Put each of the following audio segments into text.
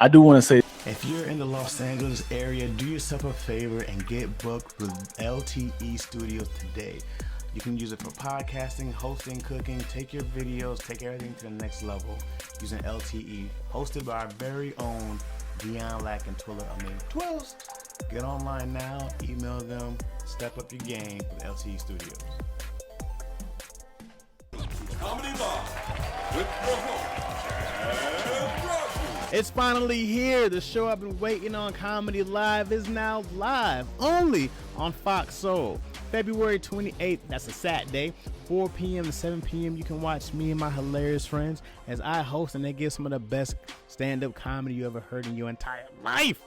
I do want to say, if you're in the Los Angeles area, do yourself a favor and get booked with LTE Studios today. You can use it for podcasting, hosting, cooking, take your videos, take everything to the next level using LTE, hosted by our very own Dion Lack and Twills. Get online now, email them, step up your game with LTE Studios. Comedy Live with your host, It's finally here. The show I've been waiting on, Comedy Live, is now live only on Fox Soul. February 28th, that's a Saturday, 4 p.m. to 7 p.m. You can watch me and my hilarious friends as I host and they give some of the best stand-up comedy you ever heard in your entire life.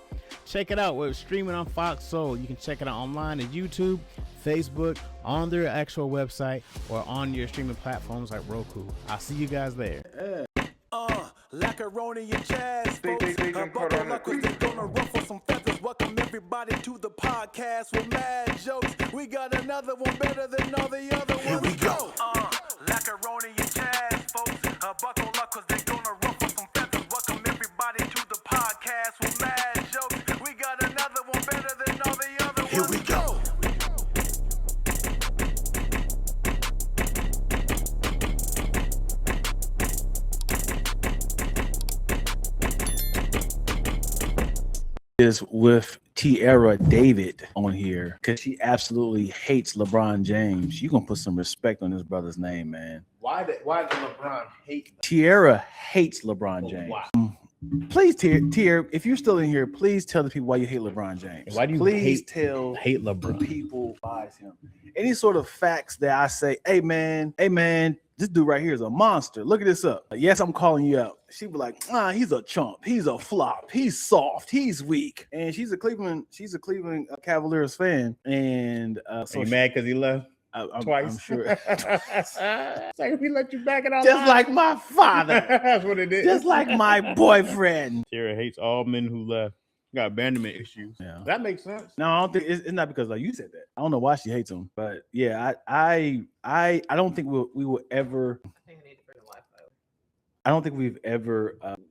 Check it out. We're streaming on Fox Soul. You can check it out online at YouTube, Facebook, on their actual website, or on your streaming platforms like Roku. I'll see you guys there. Macaroni and jazz, folks. Buckle up, cause they're gonna ruffle some feathers. Welcome everybody to the podcast with mad jokes. We got another one better than all the other ones. Here we go. Macaroni and jazz, folks. Buckle up, cause they're gonna ruffle some feathers. Welcome everybody to the podcast with mad jokes. We got another one better than all the other ones. Here we go. is with Tierra David on here because she absolutely hates LeBron James. You gonna put some respect on this brother's name, man. Why did LeBron hate? Tierra hates LeBron James. Wow. Please, Tierra, if you're still in here, please tell the people why you hate LeBron James. Why do you please hate tell LeBron? the people why it's him? Any sort of facts that I say, hey man, this dude right here is a monster. Look at this up. Yes, I'm calling you out. She'd be like, he's a chump. He's a flop. He's soft. He's weak. And she's a Cleveland Cavaliers fan. And so you mad because he left? Twice. I'm sure. It's like if he let you back it out. Just like my father. That's what it is. Just like my boyfriend. Tierra hates all men who left. Got abandonment issues. Yeah. That makes sense. No, I don't think it's not because like you said that. I don't know why she hates him, but yeah, I don't think we will ever. I think I need to bring a Wi-Fi. I don't think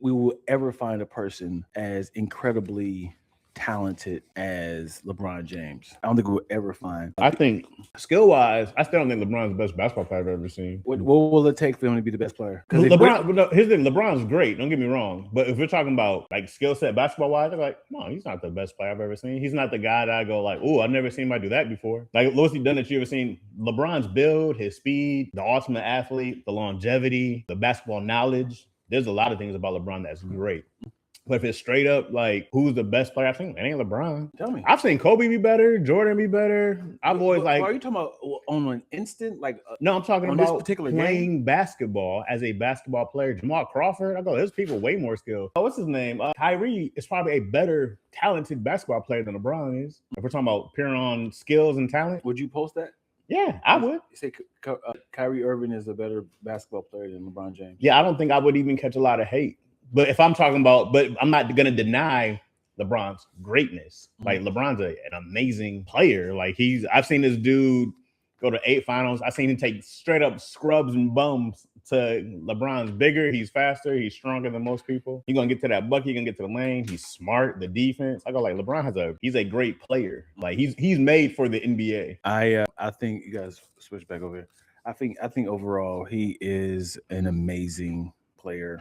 we will ever find a person as incredibly talented as LeBron James. I don't think we'll ever find. I think skill-wise, I still don't think LeBron's the best basketball player I've ever seen. What will it take for him to be the best player? LeBron's great. Don't get me wrong, but if we're talking about like skill set basketball-wise, I'm like, no, he's not the best player I've ever seen. He's not the guy that I go like, oh, I've never seen anybody do that before. Like, what's he done that you ever seen? LeBron's build, his speed, the ultimate athlete, the longevity, the basketball knowledge. There's a lot of things about LeBron that's great. But if it's straight up like who's the best player, I think it ain't LeBron. Tell me. I've seen Kobe be better, Jordan be better. I've always like. Are you talking about on an instant? Like no, I'm talking on about this particular playing game? Basketball as a basketball player. Jamal Crawford. I go, there's people way more skilled. What's his name? Kyrie is probably a better talented basketball player than LeBron is. If we're talking about pure on skills and talent, Would you post that? Yeah, I would. You say Kyrie Irving is a better basketball player than LeBron James. Yeah, I don't think I would even catch a lot of hate. But if I'm talking about, but I'm not going to deny LeBron's greatness. Like LeBron's an amazing player. Like I've seen this dude go to 8 finals. I've seen him take straight up scrubs and bums to LeBron's bigger. He's faster. He's stronger than most people. He's going to get to that bucket. He's going to get to the lane. He's smart. The defense. I go like LeBron he's a great player. Like he's made for the NBA. I think you guys switch back over here. I think overall he is an amazing player.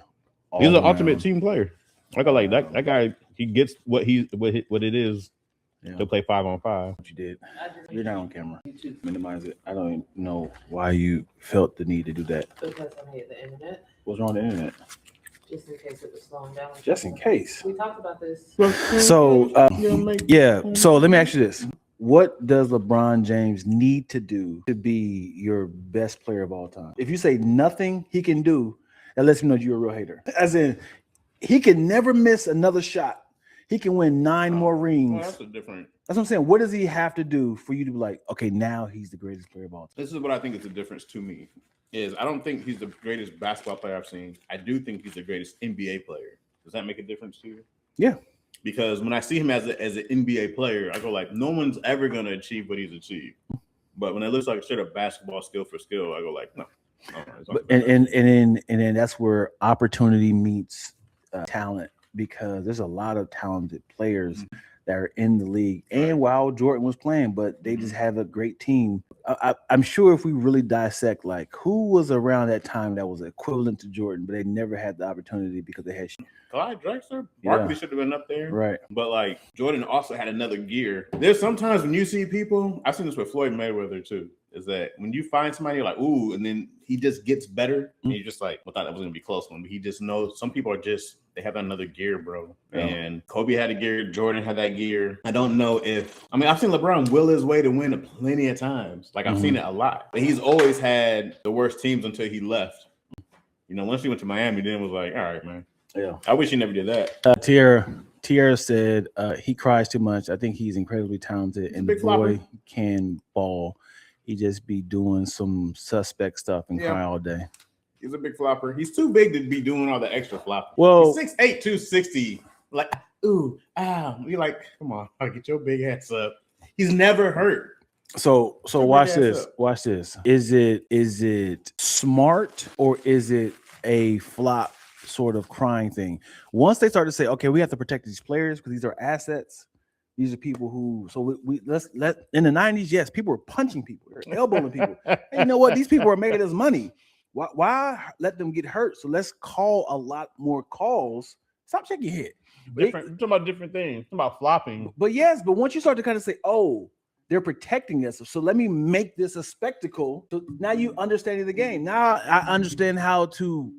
He's an ultimate team player. I go like that guy. He gets what it is to play 5-on-5. What you did. You're not on camera. Minimize it. I don't even know why you felt the need to do that. Because I hate the internet. What's wrong with the internet? Just in case it was slowing down. Just in case. We talked about this. So yeah. So let me ask you this. What does LeBron James need to do to be your best player of all time? If you say nothing he can do, that lets me know you're a real hater. As in, he can never miss another shot. He can win 9 more rings. Well, that's what I'm saying. What does he have to do for you to be like, okay, now he's the greatest player of all time? This is what I think is the difference to me. Is I don't think he's the greatest basketball player I've seen. I do think he's the greatest NBA player. Does that make a difference to you? Yeah. Because when I see him as an NBA player, I go like, no one's ever going to achieve what he's achieved. But when it looks like straight up basketball skill for skill, I go like, no. And then that's where opportunity meets talent because there's a lot of talented players that are in the league. And while Jordan was playing, but they just have a great team. I'm sure if we really dissect, like, who was around that time that was equivalent to Jordan, but they never had the opportunity because they had. Clyde Drexler, Yeah. Barkley should have been up there. Right. But like Jordan also had another gear. There's sometimes when you see people, I've seen this with Floyd Mayweather too, is that when you find somebody you're like, ooh, and then he just gets better, and you're just like, well, I thought that was gonna be a close one, but he just knows some people are just they have another gear, bro. Yeah. And Kobe had a gear, Jordan had that gear. I don't know if I've seen LeBron will his way to win plenty of times. Like I've seen it a lot. But he's always had the worst teams until he left. You know, once he went to Miami, then it was like, all right, man. Yeah. I wish he never did that. Tierra said he cries too much. I think he's incredibly talented, and the boy can ball. He just be doing some suspect stuff and cry all day. He's a big flopper. He's too big to be doing all the extra flopping. Well, he's 6'8", 260. Like, ooh, you're like, come on, get your big ass up. He's never hurt. So watch this. Watch this. Is it smart or is it a flop sort of crying thing? Once they start to say, okay, we have to protect these players because these are assets. These are people who, so we let's in the 90s, yes, people were punching people, they're elbowing people. And you know what? These people are making us money. Why let them get hurt? So let's call a lot more calls. Stop shaking your head. You're talking about different things. You're talking about flopping. But yes, but once you start to kind of say, oh, they're protecting us, so let me make this a spectacle. So now you understand the game. Now I understand how to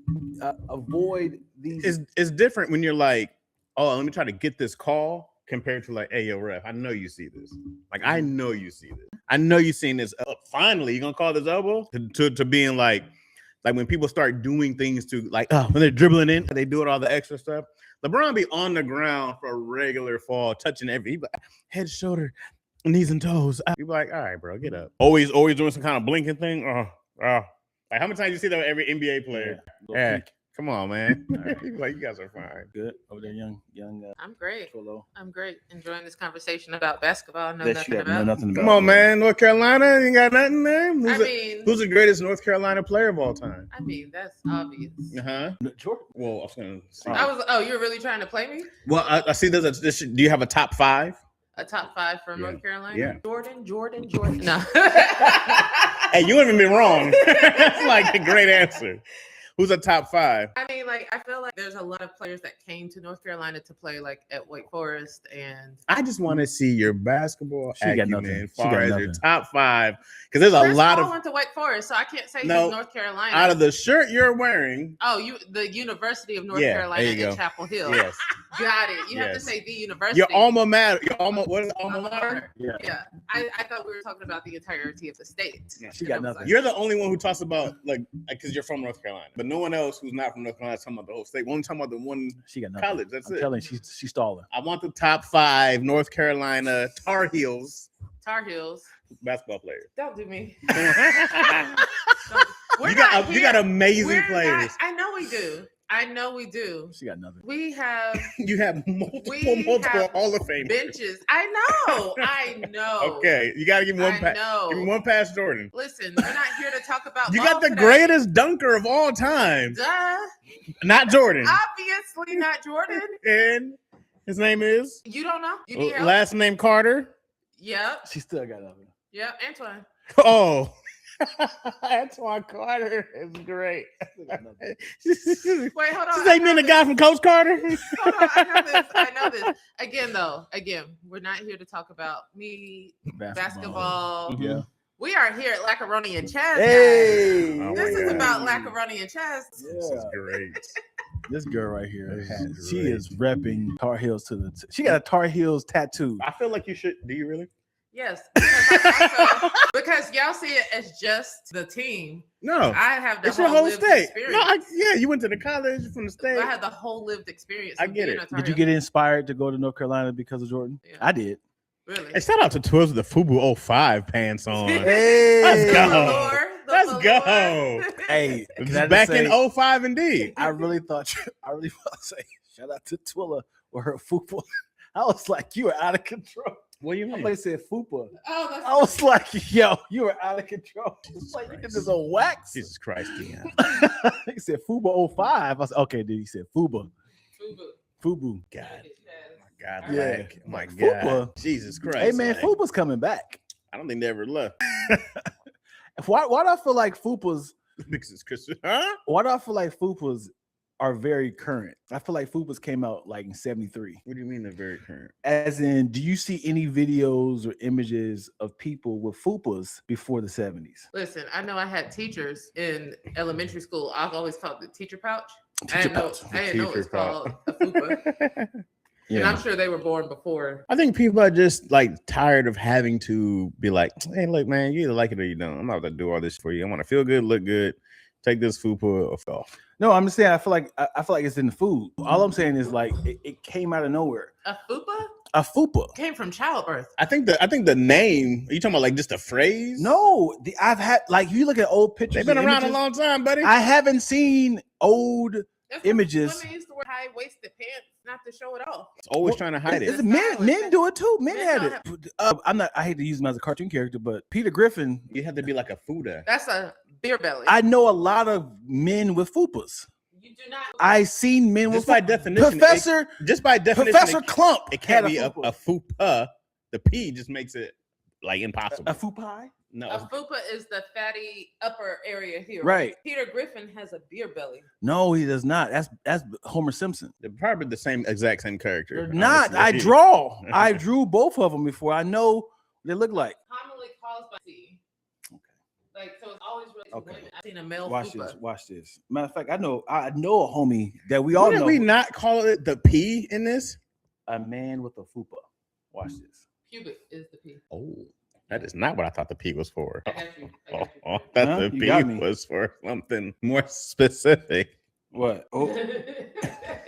avoid these. It's different when you're like, oh, let me try to get this call compared to like, hey, yo, ref, I know you see this. Like, I know you see this. I know you seen this. Finally, you gonna call this elbow to being like when people start doing things to like, when they're dribbling in, they do it all the extra stuff. LeBron be on the ground for a regular fall, touching every head, shoulder, knees and toes. You be like, all right, bro, get up. Always doing some kind of blinking thing. Like how many times you see that with every NBA player? Yeah. Come on, man. Like, you guys are fine. Good over there, young. I'm great. Trollo. I'm great. Enjoying this conversation about basketball. Know nothing about. Come on, man. North Carolina, you got nothing there? Who's the greatest North Carolina player of all time? I mean, that's obvious. Jordan. Well, I was gonna see. You're really trying to play me? Well, I see do you have a top 5? A top 5 from North Carolina? Yeah. Jordan. No. Hey, you haven't been wrong. That's like a great answer. Who's a top 5? I mean, like, I feel like there's a lot of players that came to North Carolina to play, like, at Wake Forest, and I just want to see your basketball acumen as far as your top 5, because there's Chris a lot Paul of went to Wake Forest, so I can't say he's North Carolina. Out of the shirt you're wearing. Oh, the University of North Carolina in Chapel Hill. Yes. Got it. You have to say the university. Your alma mater. What is alma mater? Yeah. I thought we were talking about the entirety of the state. Yeah, she got nothing. You're the only one who talks about like because you're from North Carolina, but no one else who's not from North Carolina is talking about the whole state. We're only talking about the one she got nothing. College. That's I'm it. telling you, she's stalling. I want the top 5 North Carolina Tar Heels basketball players. Don't do me. You got amazing players. I know we do. She got nothing. We have. You have multiple Hall of Fame benches. I know. Okay, you gotta give me one pass. Give me one pass, Jordan. Listen, we're not here to talk about. You got the greatest dunker of all time. Duh. Not Jordan. Obviously not Jordan. And his name is. You don't know. You need help? Last name Carter. Yep. She still got nothing. Yep, Antoine. Oh. Antoine Carter is great. Wait, hold on. She's like me and the guy from Coach Carter. Hold on, I know this. Again, we're not here to talk about me, basketball. Yeah. We are here at Lacaroni and Chaz. Hey, this is about Lacaroni and Chaz. Yeah. This is great. This girl right here, she is repping Tar Heels to the. She got a Tar Heels tattoo. I feel like you should. Do you really? Yes, because y'all see it as just the team. No, I have the whole state. Experience. No, you went to the college from the state. I had the whole lived experience. I get it. Did you get inspired to go to North Carolina because of Jordan? Yeah. I did. Really? Hey, shout out to Twiz with the FUBU 05 pants on. Hey, let's go. Let's go. Hey, back in 05 indeed. I really thought say shout out to Twilla or her FUPA. I was like, you were out of control. What do you mean? Somebody said FUPA. Oh, I was like, yo, you were out of control. It's like you did this on wax. Jesus Christ, Dion. He said FUBA 05. I was okay, dude. He said FUBA. FUBU. God. God, Yeah. like, oh my Like, God. Fupa. Jesus Christ. Hey man, like, FUPA's coming back. I don't think they ever left. Why do I feel like FUPA's? Because it's Christmas. Huh? Why do I feel like FUPA's are very current? I feel like FUPA's came out like in '73. What do you mean they're very current? As in, do you see any videos or images of people with FUPAs before the '70s? Listen, I know I had teachers in elementary school. I've always called it the teacher pouch. I Teacher didn't know pouch. it's called a FUPA. And I'm sure they were born before. I think people are just like tired of having to be like, hey, look, man, you either like it or you don't. I'm not about to do all this for you. I want to feel good, look good. Take this FUPA off. No, I'm just saying I feel like it's in the food. All I'm saying is like it came out of nowhere. A FUPA? A FUPA Came from childbirth. I think the name. Are you talking about like just a phrase? No, I've had like you look at old pictures. They've been around images, a long time, buddy. I haven't seen old images. Women used to wear high-waisted pants not to show it off. It's always trying to hide It's it. men do it too. Men had Men it. I hate to use him as a cartoon character, but Peter Griffin. You have to be like a Fuda. That's a beer belly. I know a lot of men with FUPAs. You do not. I seen men Just with by definition, Professor Professor Clump. It can't had be a FUPA. The P just makes it like impossible. a FUPA. No, A FUPA is the fatty upper area here. Right. Peter Griffin has a beer belly. No, he does not. That's Homer Simpson. they're probably the exact same character. They're not. I drew both of them before. I know what they look like. Commonly caused by C. Okay. Like so, it's always really Okay. women. I've seen a male Watch FUPA. this. Watch this. Matter of fact, I know a homie that we all Why did know. we not call it the P in this? A man with a FUPA. Watch this. Pubic is the P. Oh, that is not what I thought the P was for. I got you. I Oh, got you. I thought Huh? the You P got me. was for something more specific. What? Oh,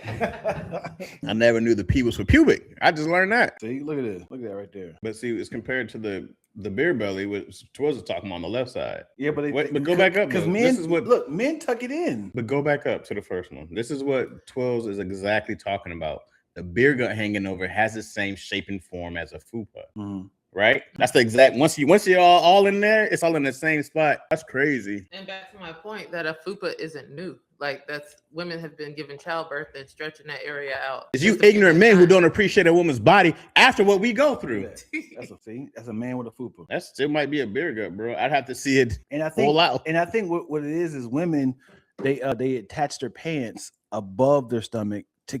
I never knew the P was for pubic. I just learned that. see, look at this. Look at that right there. But see, it's compared to the beer belly, which Twas was talking about on the left side. Yeah, but But go back up, because though. men. This is what- Look, men tuck it in. But go back up to the first one. This is what Twills is exactly talking about. The beer gut hanging over has the same shape and form as a FUPA, Mhm. right? That's the exact. Once you're all in there, it's all in the same spot. That's crazy. And back to my point that a FUPA isn't new. Like that's women have been given childbirth and stretching that area out. It's you Just a few ignorant men who times. don't appreciate a woman's body after what we go through. That's a man with a FUPA. That still might be a beer gut, bro. I'd have to see it And I think full out. And I think what it is women they attach their pants above their stomach to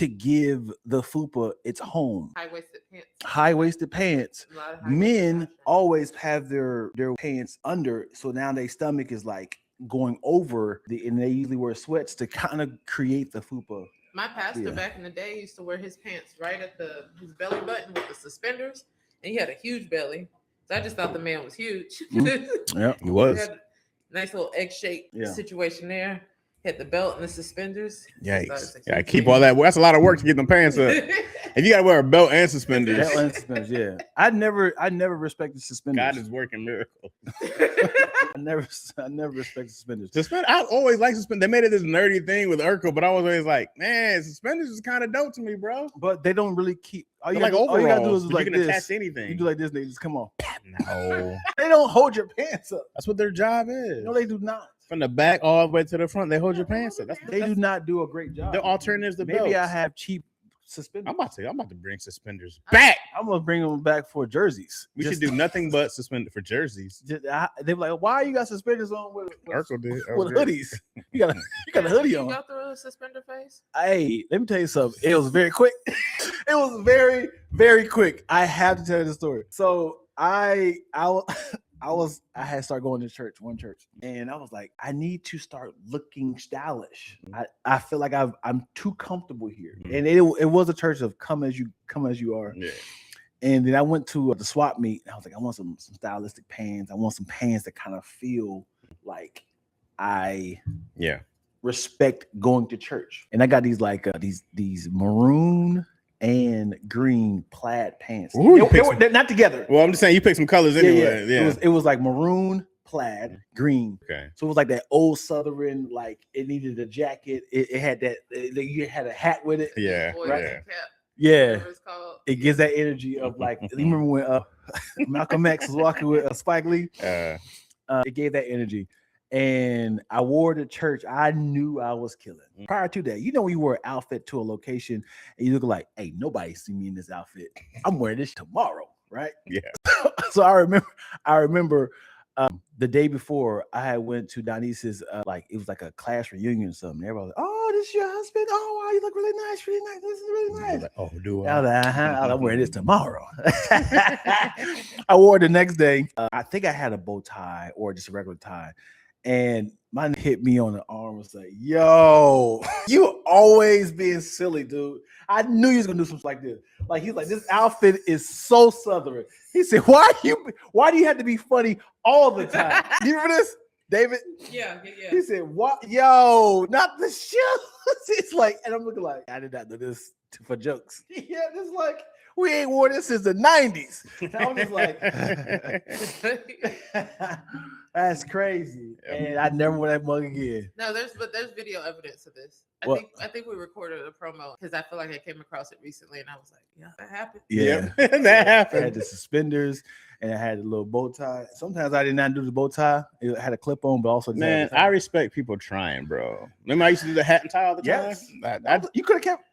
give the FUPA its home. High-waisted pants. High-waisted pants. A lot of high-waisted Men fashion. always have their pants under, so now their stomach is like going over and they usually wear sweats to kind of create the FUPA. My pastor Yeah. back in the day used to wear his pants right at his belly button with the suspenders, and he had a huge belly. So I just thought the man was huge. Yeah, He was. He had a nice little egg-shaped Yeah. situation there. Had the belt and the suspenders. Yikes. Yeah, keep all that. That's a lot of work to get them pants up. If you got to wear a belt and suspenders, Belt and suspenders, yeah. I never respected suspenders. God is working miracles. I never respected suspenders. I always like suspenders. They made it this nerdy thing with Urkel, but I was always like, man, suspenders is kind of dope to me, bro. But they don't really keep. All you, They're gotta, like all you gotta do overalls, is but like you can attach this. to anything. You do like this, and they just come on. No, They don't hold your pants up. that's what their job is. No, they do not. From the back all the way to the front, they hold your pants up. They do not do a great job. The alternatives to Maybe belts. I have cheap suspenders. I'm about to bring suspenders back. I'm gonna bring them back for jerseys. We should do nothing but suspend for jerseys. They be like, "Why you got suspenders on with Urkel did. with hoodies? You got a hoodie You on." go through a suspender phase? Hey, let me tell you something. It was very quick. It was very, very quick. I have to tell you the story. So I had started going to one church, and I was like, I need to start looking stylish. I feel like I'm too comfortable here, and it was a church of come as you are. Yeah. And then I went to the swap meet, and I was like, I want some stylistic pants. I want some pants that kind of feel like I respect going to church. And I got these like these maroon and green plaid pants. Ooh, They're not together. Well, I'm just saying you picked some colors anyway. Yeah. It was like maroon, plaid, green. Okay. So it was like that old Southern, like it needed a jacket. It had that. You had a hat with it. Yeah. Boy, Right. that's a cap. Yeah. Whatever it's called. It gives that energy of like. You remember when Malcolm X was walking with Spike Lee? It gave that energy. and I wore it to church. I knew I was killing. Prior to that, you know, when you wear an outfit to a location and you look like, hey, nobody see me in this outfit. I'm wearing this tomorrow, right? Yeah. So I remember the day before I had went to Donice's like it was like a class reunion or something. Everybody was like, oh, this is your husband. Oh, wow, you look really nice, really nice. This is really nice. Like, oh, do I was like, I'm wearing this tomorrow. I wore it the next day. I think I had a bow tie or just a regular tie. And mine hit me on the arm and was like, yo, you always being silly, dude. I knew you was gonna do something like this. Like he's like, this outfit is so Southern. He said, why do you have to be funny all the time? Do you remember this, David? Yeah. He said, what? Yo, not the shoes. It's like, and I'm looking like, I did not do this for jokes. Yeah, this like, we ain't wore this since the 90s. And I was just like, that's crazy. Yep. And I never wear that mug again. No, there's video evidence of this. I think we recorded a promo because I feel like I came across it recently and I was like, yeah, that happened. Yeah, that happened. I had the suspenders and I had a little bow tie. Sometimes I did not do the bow tie. It had a clip on, but also man, I respect people trying, bro. Remember I used to do the hat and tie all the time? Yes. You could have kept.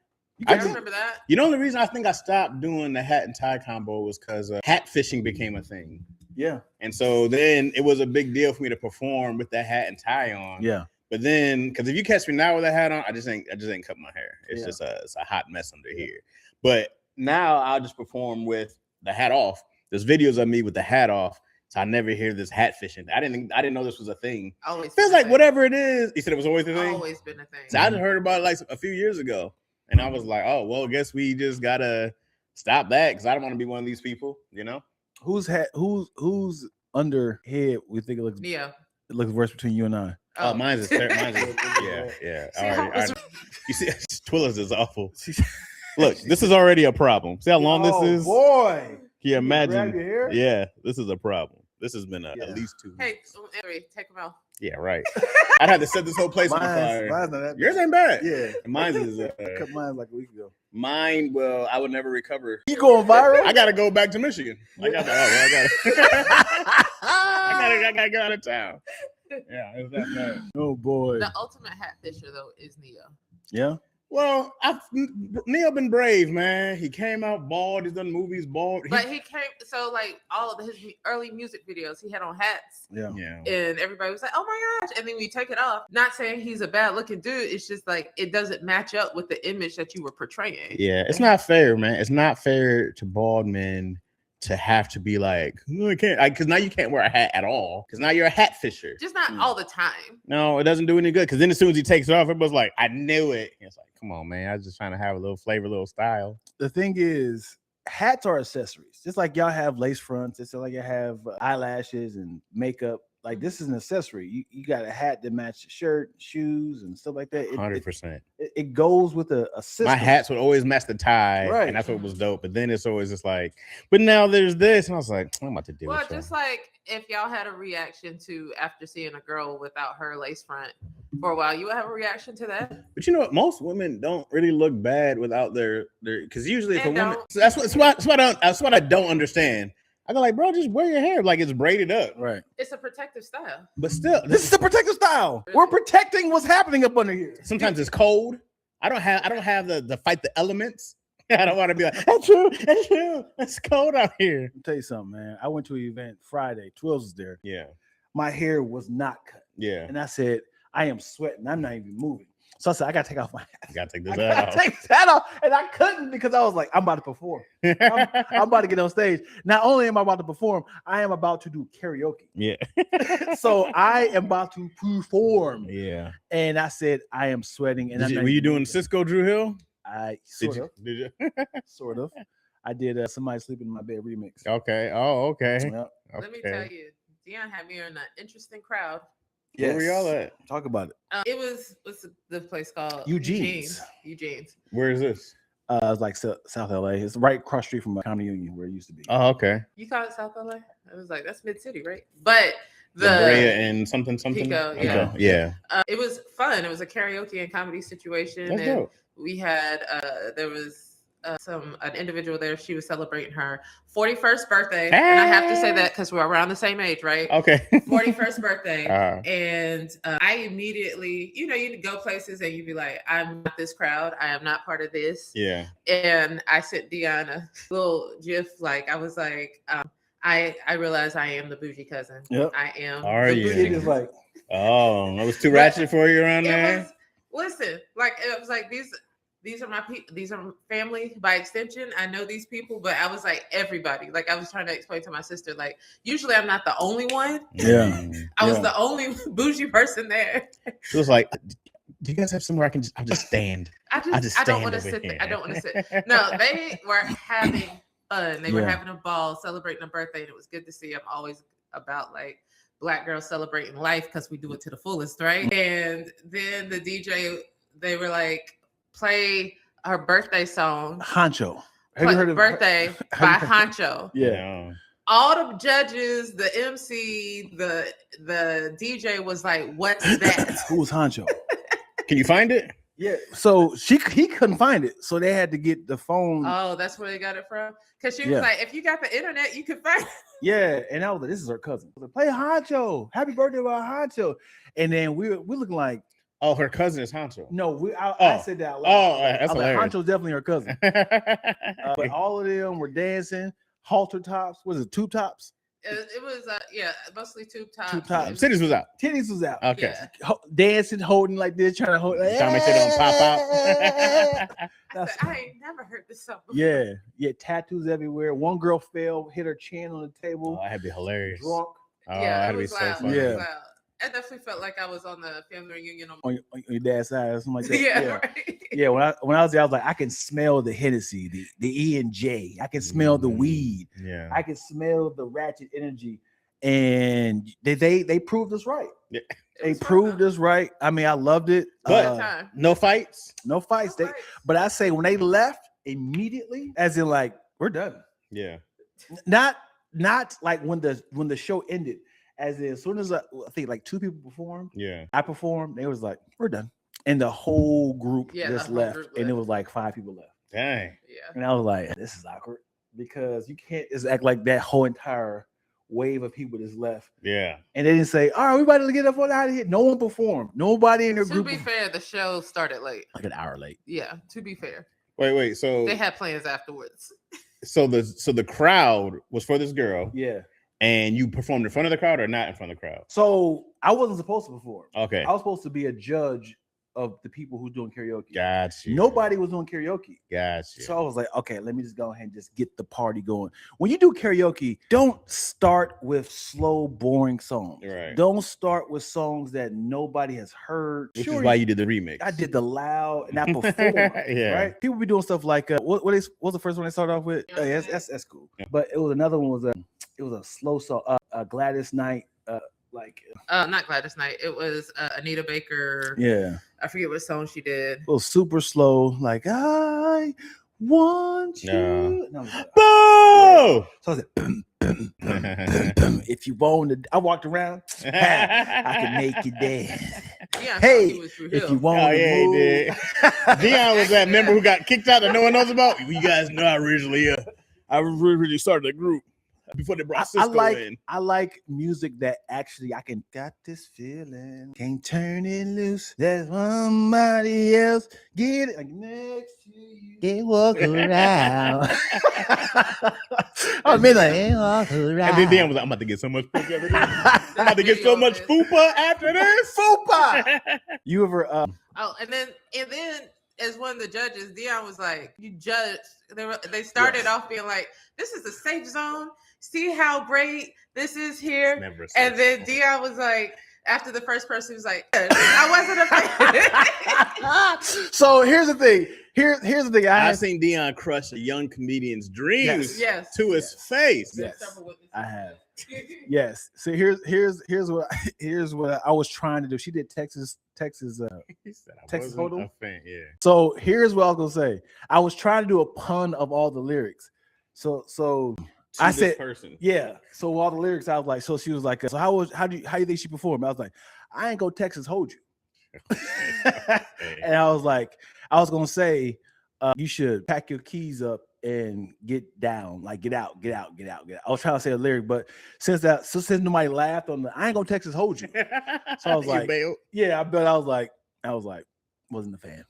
I remember that. You know, the reason I think I stopped doing the hat and tie combo was because hat fishing became a thing. Yeah. And so then it was a big deal for me to perform with that hat and tie on. Yeah. But then, because if you catch me now with a hat on, I just ain't cut my hair. It's just it's a hot mess under here. But now I'll just perform with the hat off. There's videos of me with the hat off. So I never hear this hat fishing. I didn't know this was a thing. Always feels like whatever it is. You said it was always a thing? Always been a thing. So I just heard about it like a few years ago. And I was like, oh, well, I guess we just gotta stop that because I don't want to be one of these people, you know? Who's under head? We think it looks it looks worse between you and I. Oh, mine's is yeah. All right. You see, Twilla's is awful. Look, this is already a problem. See how long this is? Boy, can you imagine? Yeah, this is a problem. This has been at least 2 weeks. Hey, take them out. Yeah, right. I'd have to set this whole place on fire. Yours ain't bad. Yeah, mine is. I cut mine like a week ago. Mine, well, I would never recover. You going viral? I gotta go back to Michigan. I gotta go out of town. Yeah, it's that bad. Oh boy. The ultimate hat fisher though is Neo. Yeah. Well, Neo been brave, man. He came out bald. He's done movies bald. But he came so like all of his early music videos, he had on hats. Yeah. And everybody was like, "Oh my gosh!" And then we take it off. Not saying he's a bad looking dude. It's just like it doesn't match up with the image that you were portraying. Yeah, it's not fair, man. It's not fair to bald men to have to be like, I can't, because now you can't wear a hat at all. Because now you're a hat fisher. Just not all the time. No, it doesn't do any good. Because then as soon as he takes it off, everybody's like, I knew it. And it's like, come on, man. I was just trying to have a little flavor, a little style. The thing is, hats are accessories. Just like y'all have lace fronts. It's like you have eyelashes and makeup. Like this is an accessory. You got a hat that matches shirt, shoes, and stuff like that. 100%. It goes with a system. My hats would always match the tie, right? And that's what was dope. But then it's always just like, but now there's this, and I was like, I'm about to do it. Well, just like if y'all had a reaction to after seeing a girl without her lace front for a while, you would have a reaction to that. But you know what? Most women don't really look bad without their because usually if a woman, so that's what I don't understand. I go like, bro, just wear your hair like it's braided up. Right. It's a protective style. But still, this is a protective style. We're protecting what's happening up under here. Sometimes it's cold. I don't have the fight the elements. I don't want to be like, that's true. It's cold out here. I'll tell you something, man. I went to an event Friday. Twills was there. Yeah. My hair was not cut. Yeah. And I said, I am sweating. I'm not even moving. So I said, I gotta take off my hat. You gotta take this hat off. Take that off. And I couldn't because I was like, I'm about to perform. I'm about to get on stage. Not only am I about to perform, I am about to do karaoke. Yeah. So I am about to perform. Yeah. And I said, I am sweating. And were you doing Cisco Drew Hill? I Did you? Sort of. I did Somebody Sleeping in My Bed remix. Okay. Oh, okay. Yep. Okay. Let me tell you, Dion had me in an interesting crowd. Yes. Where were y'all at? Talk about it. It was what's the place called? Eugene's. Where is this? It's like South LA. It's right across street from County Union where it used to be. Oh, okay. You call it South LA? I was like, that's Mid City, right? But the Brea and something. Pico, yeah. Okay. Yeah. It was fun. It was a karaoke and comedy situation. That's and dope. We had there was an individual there. She was celebrating her 41st birthday, and I have to say that because we're around the same age, right? Okay. 41st birthday, and I immediately, you go places and you be like, I'm not this crowd. I am not part of this. Yeah. And I sent Dion a little gif. Like I was like, I realize I am the bougie cousin. Yep. I am. Are the you? bougie It is like, Oh, it was too ratchet for you around there. Listen, like it was like these are my people. These are family by extension. I know these people, but I was like everybody. Like I was trying to explain to my sister, like usually I'm not the only one. yeah. I was the only bougie person there. It was like, do you guys have somewhere I'll just stand? I don't want to sit there. I don't want to sit. No, they were having fun. They were having a ball, celebrating a birthday, and it was good to see. I'm always about like Black girls celebrating life because we do it to the fullest, right? And then the DJ, they were like, play her birthday song. Honcho. Have you heard of Birthday by Honcho? Yeah. All the judges, the MC, the DJ was like, "What's that?" Who's Honcho? Can you find it? Yeah. So he couldn't find it, so they had to get the phone. Oh, that's where they got it from. Because she was like, "If you got the internet, you can find it." Yeah, and I was like, "This is her cousin." I was like, play Honcho. Happy birthday by Honcho. And then we're looking like, oh, her cousin is Honcho. No, I said that out loud. Oh, that's hilarious. Like, Honcho's definitely her cousin. But all of them were dancing, halter tops. Was it tube tops? It was mostly tube tops. Tube tops. Titties was out. Titties was out. Okay. Yeah. Dancing, holding like this, trying to hold. Like, Trying to make sure they don't pop out. I ain't never heard this song before. Yeah, tattoos everywhere. One girl fell, hit her chin on the table. Oh, that'd be hilarious. Drunk. Oh, Yeah, that'd it be was so loud. funny. It was Yeah. loud. I definitely felt like I was on the family reunion On your dad's side or something like that. yeah, right. Yeah, when I was there, I was like, I can smell the Hennessy, the E and J. I can smell the weed. Yeah. I can smell the ratchet energy. And they proved us right. Yeah. They proved us right. I mean, I loved it. But no fights. No fights. But I say when they left immediately, as in like, we're done. Yeah. Not like when the show ended. As soon as I think like two people performed, I performed, they was like, we're done. And the whole group just left. And it was like 5 people left. Dang. Yeah. And I was like, this is awkward because you can't just act like that whole entire wave of people just left. Yeah. And they didn't say, all right, we about to get up out of here. No one performed. Nobody in their group. To be fair, the show started late. Like an hour late. Yeah, to be fair. Wait. So they had plans afterwards. So the crowd was for this girl. Yeah. And you performed in front of the crowd or not in front of the crowd? So I wasn't supposed to perform. Okay. I was supposed to be a judge of the people who's doing karaoke. Gotcha. Nobody was doing karaoke. Gotcha. So I was like, okay, let me just go ahead and just get the party going. When you do karaoke, don't start with slow, boring songs. Right. Don't start with songs that nobody has heard. Which is why you did the remix. I did the loud and I performed. Yeah. Right. People be doing stuff like what was the first one they started off with? Yeah, that's cool. Yeah. But it was another one it was a slow song. Gladys Knight. Not Gladys Knight. It was Anita Baker. Yeah. I forget what song she did. It was super slow, like I want you. No. Boo! So I was like, if you want to, I walked around. I can make you dance. Yeah, hey, if you want to he move. did. Dion was that member who got kicked out that no one knows about. You guys know I originally started a group before they brought Cisco in. I like music that actually I can got this feeling. Can't turn it loose. There's somebody else. Get it like next to you. Can't walk around. I mean like walk around. And then Dan was like, I'm about to get so much fupa after this. I'm about to get so much fupa after this. Fupa. You ever and then as one of the judges, Dion was like, you judged. They started off being like, this is a safe zone. See how great this is here. And then Dion was like, after the first person, he was like, I wasn't a fan. So here's the thing. Here's the thing. I've seen Dion crush a young comedian's dreams to his face. Yes, I have. Yes. So here's what I was trying to do. She did Texas Hold'em. Yeah. So here's what I was gonna say. I was trying to do a pun of all the lyrics. So I said, yeah. So all the lyrics, I was like, so she was like, so how do you think she performed? I was like, I ain't go Texas hold you. And I was like, I was gonna say, you should pack your keys up and get down, like get out. I was trying to say a lyric, but since nobody laughed on the, I ain't gonna Texas hold you. So I was like, yeah, I bet I was like, wasn't a fan.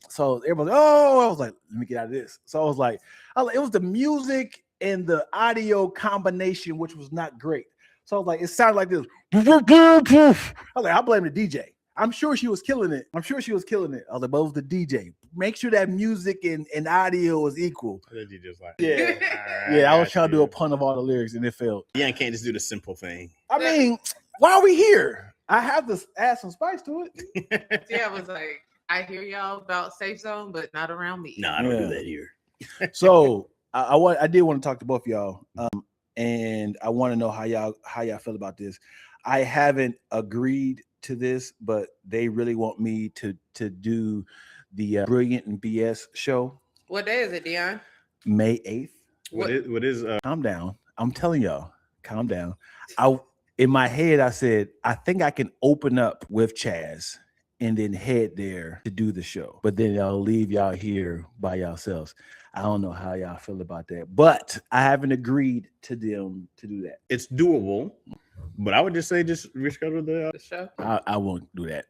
So everybody's like, oh, I was like, let me get out of this. So I was like, it was the music and the audio combination, which was not great. So I was like, it sounded like this. I was like, I blame the DJ. I'm sure she was killing it. I was like, but it was the DJ. Make sure that music and audio is equal. The DJ's like, yeah. Yeah, I was trying to do a pun of all the lyrics and it failed. Yeah, I can't just do the simple thing. I mean, why are we here? I have to add some spice to it. Yeah, I was like, I hear y'all about safe zone, but not around me. No, I don't do that here. So I did want to talk to both of y'all, and I want to know how y'all feel about this. I haven't agreed to this, but they really want me to do the Brilliant and BS show. What day is it, Dion? May 8th. What is Calm down. I'm telling y'all, calm down. In my head, I said, I think I can open up with Chaz and then head there to do the show. But then I'll leave y'all here by yourselves. I don't know how y'all feel about that, but I haven't agreed to them to do that. It's doable, but I would just say just reschedule the show. I won't do that.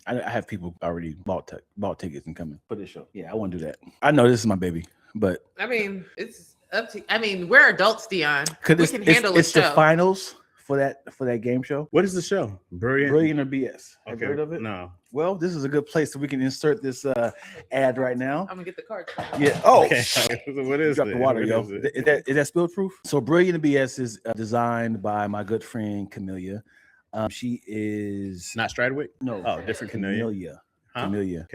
I have people already bought tickets and coming for this show. Yeah, I won't do that. I know this is my baby, but I mean, it's up to. I mean, we're adults, Dion. We can handle it's the the finals for that game show. What is the show? Brilliant or BS? Have okay. you heard of it? No. Well, this is a good place so we can insert this ad right now. I'm gonna get the card. Yeah. Oh, okay. What is drop the water, yo? Is that spill proof? So, Brilliant and BS is designed by my good friend Camellia. She is not Stradwick. No. Oh, different Camellia. Huh? Camellia.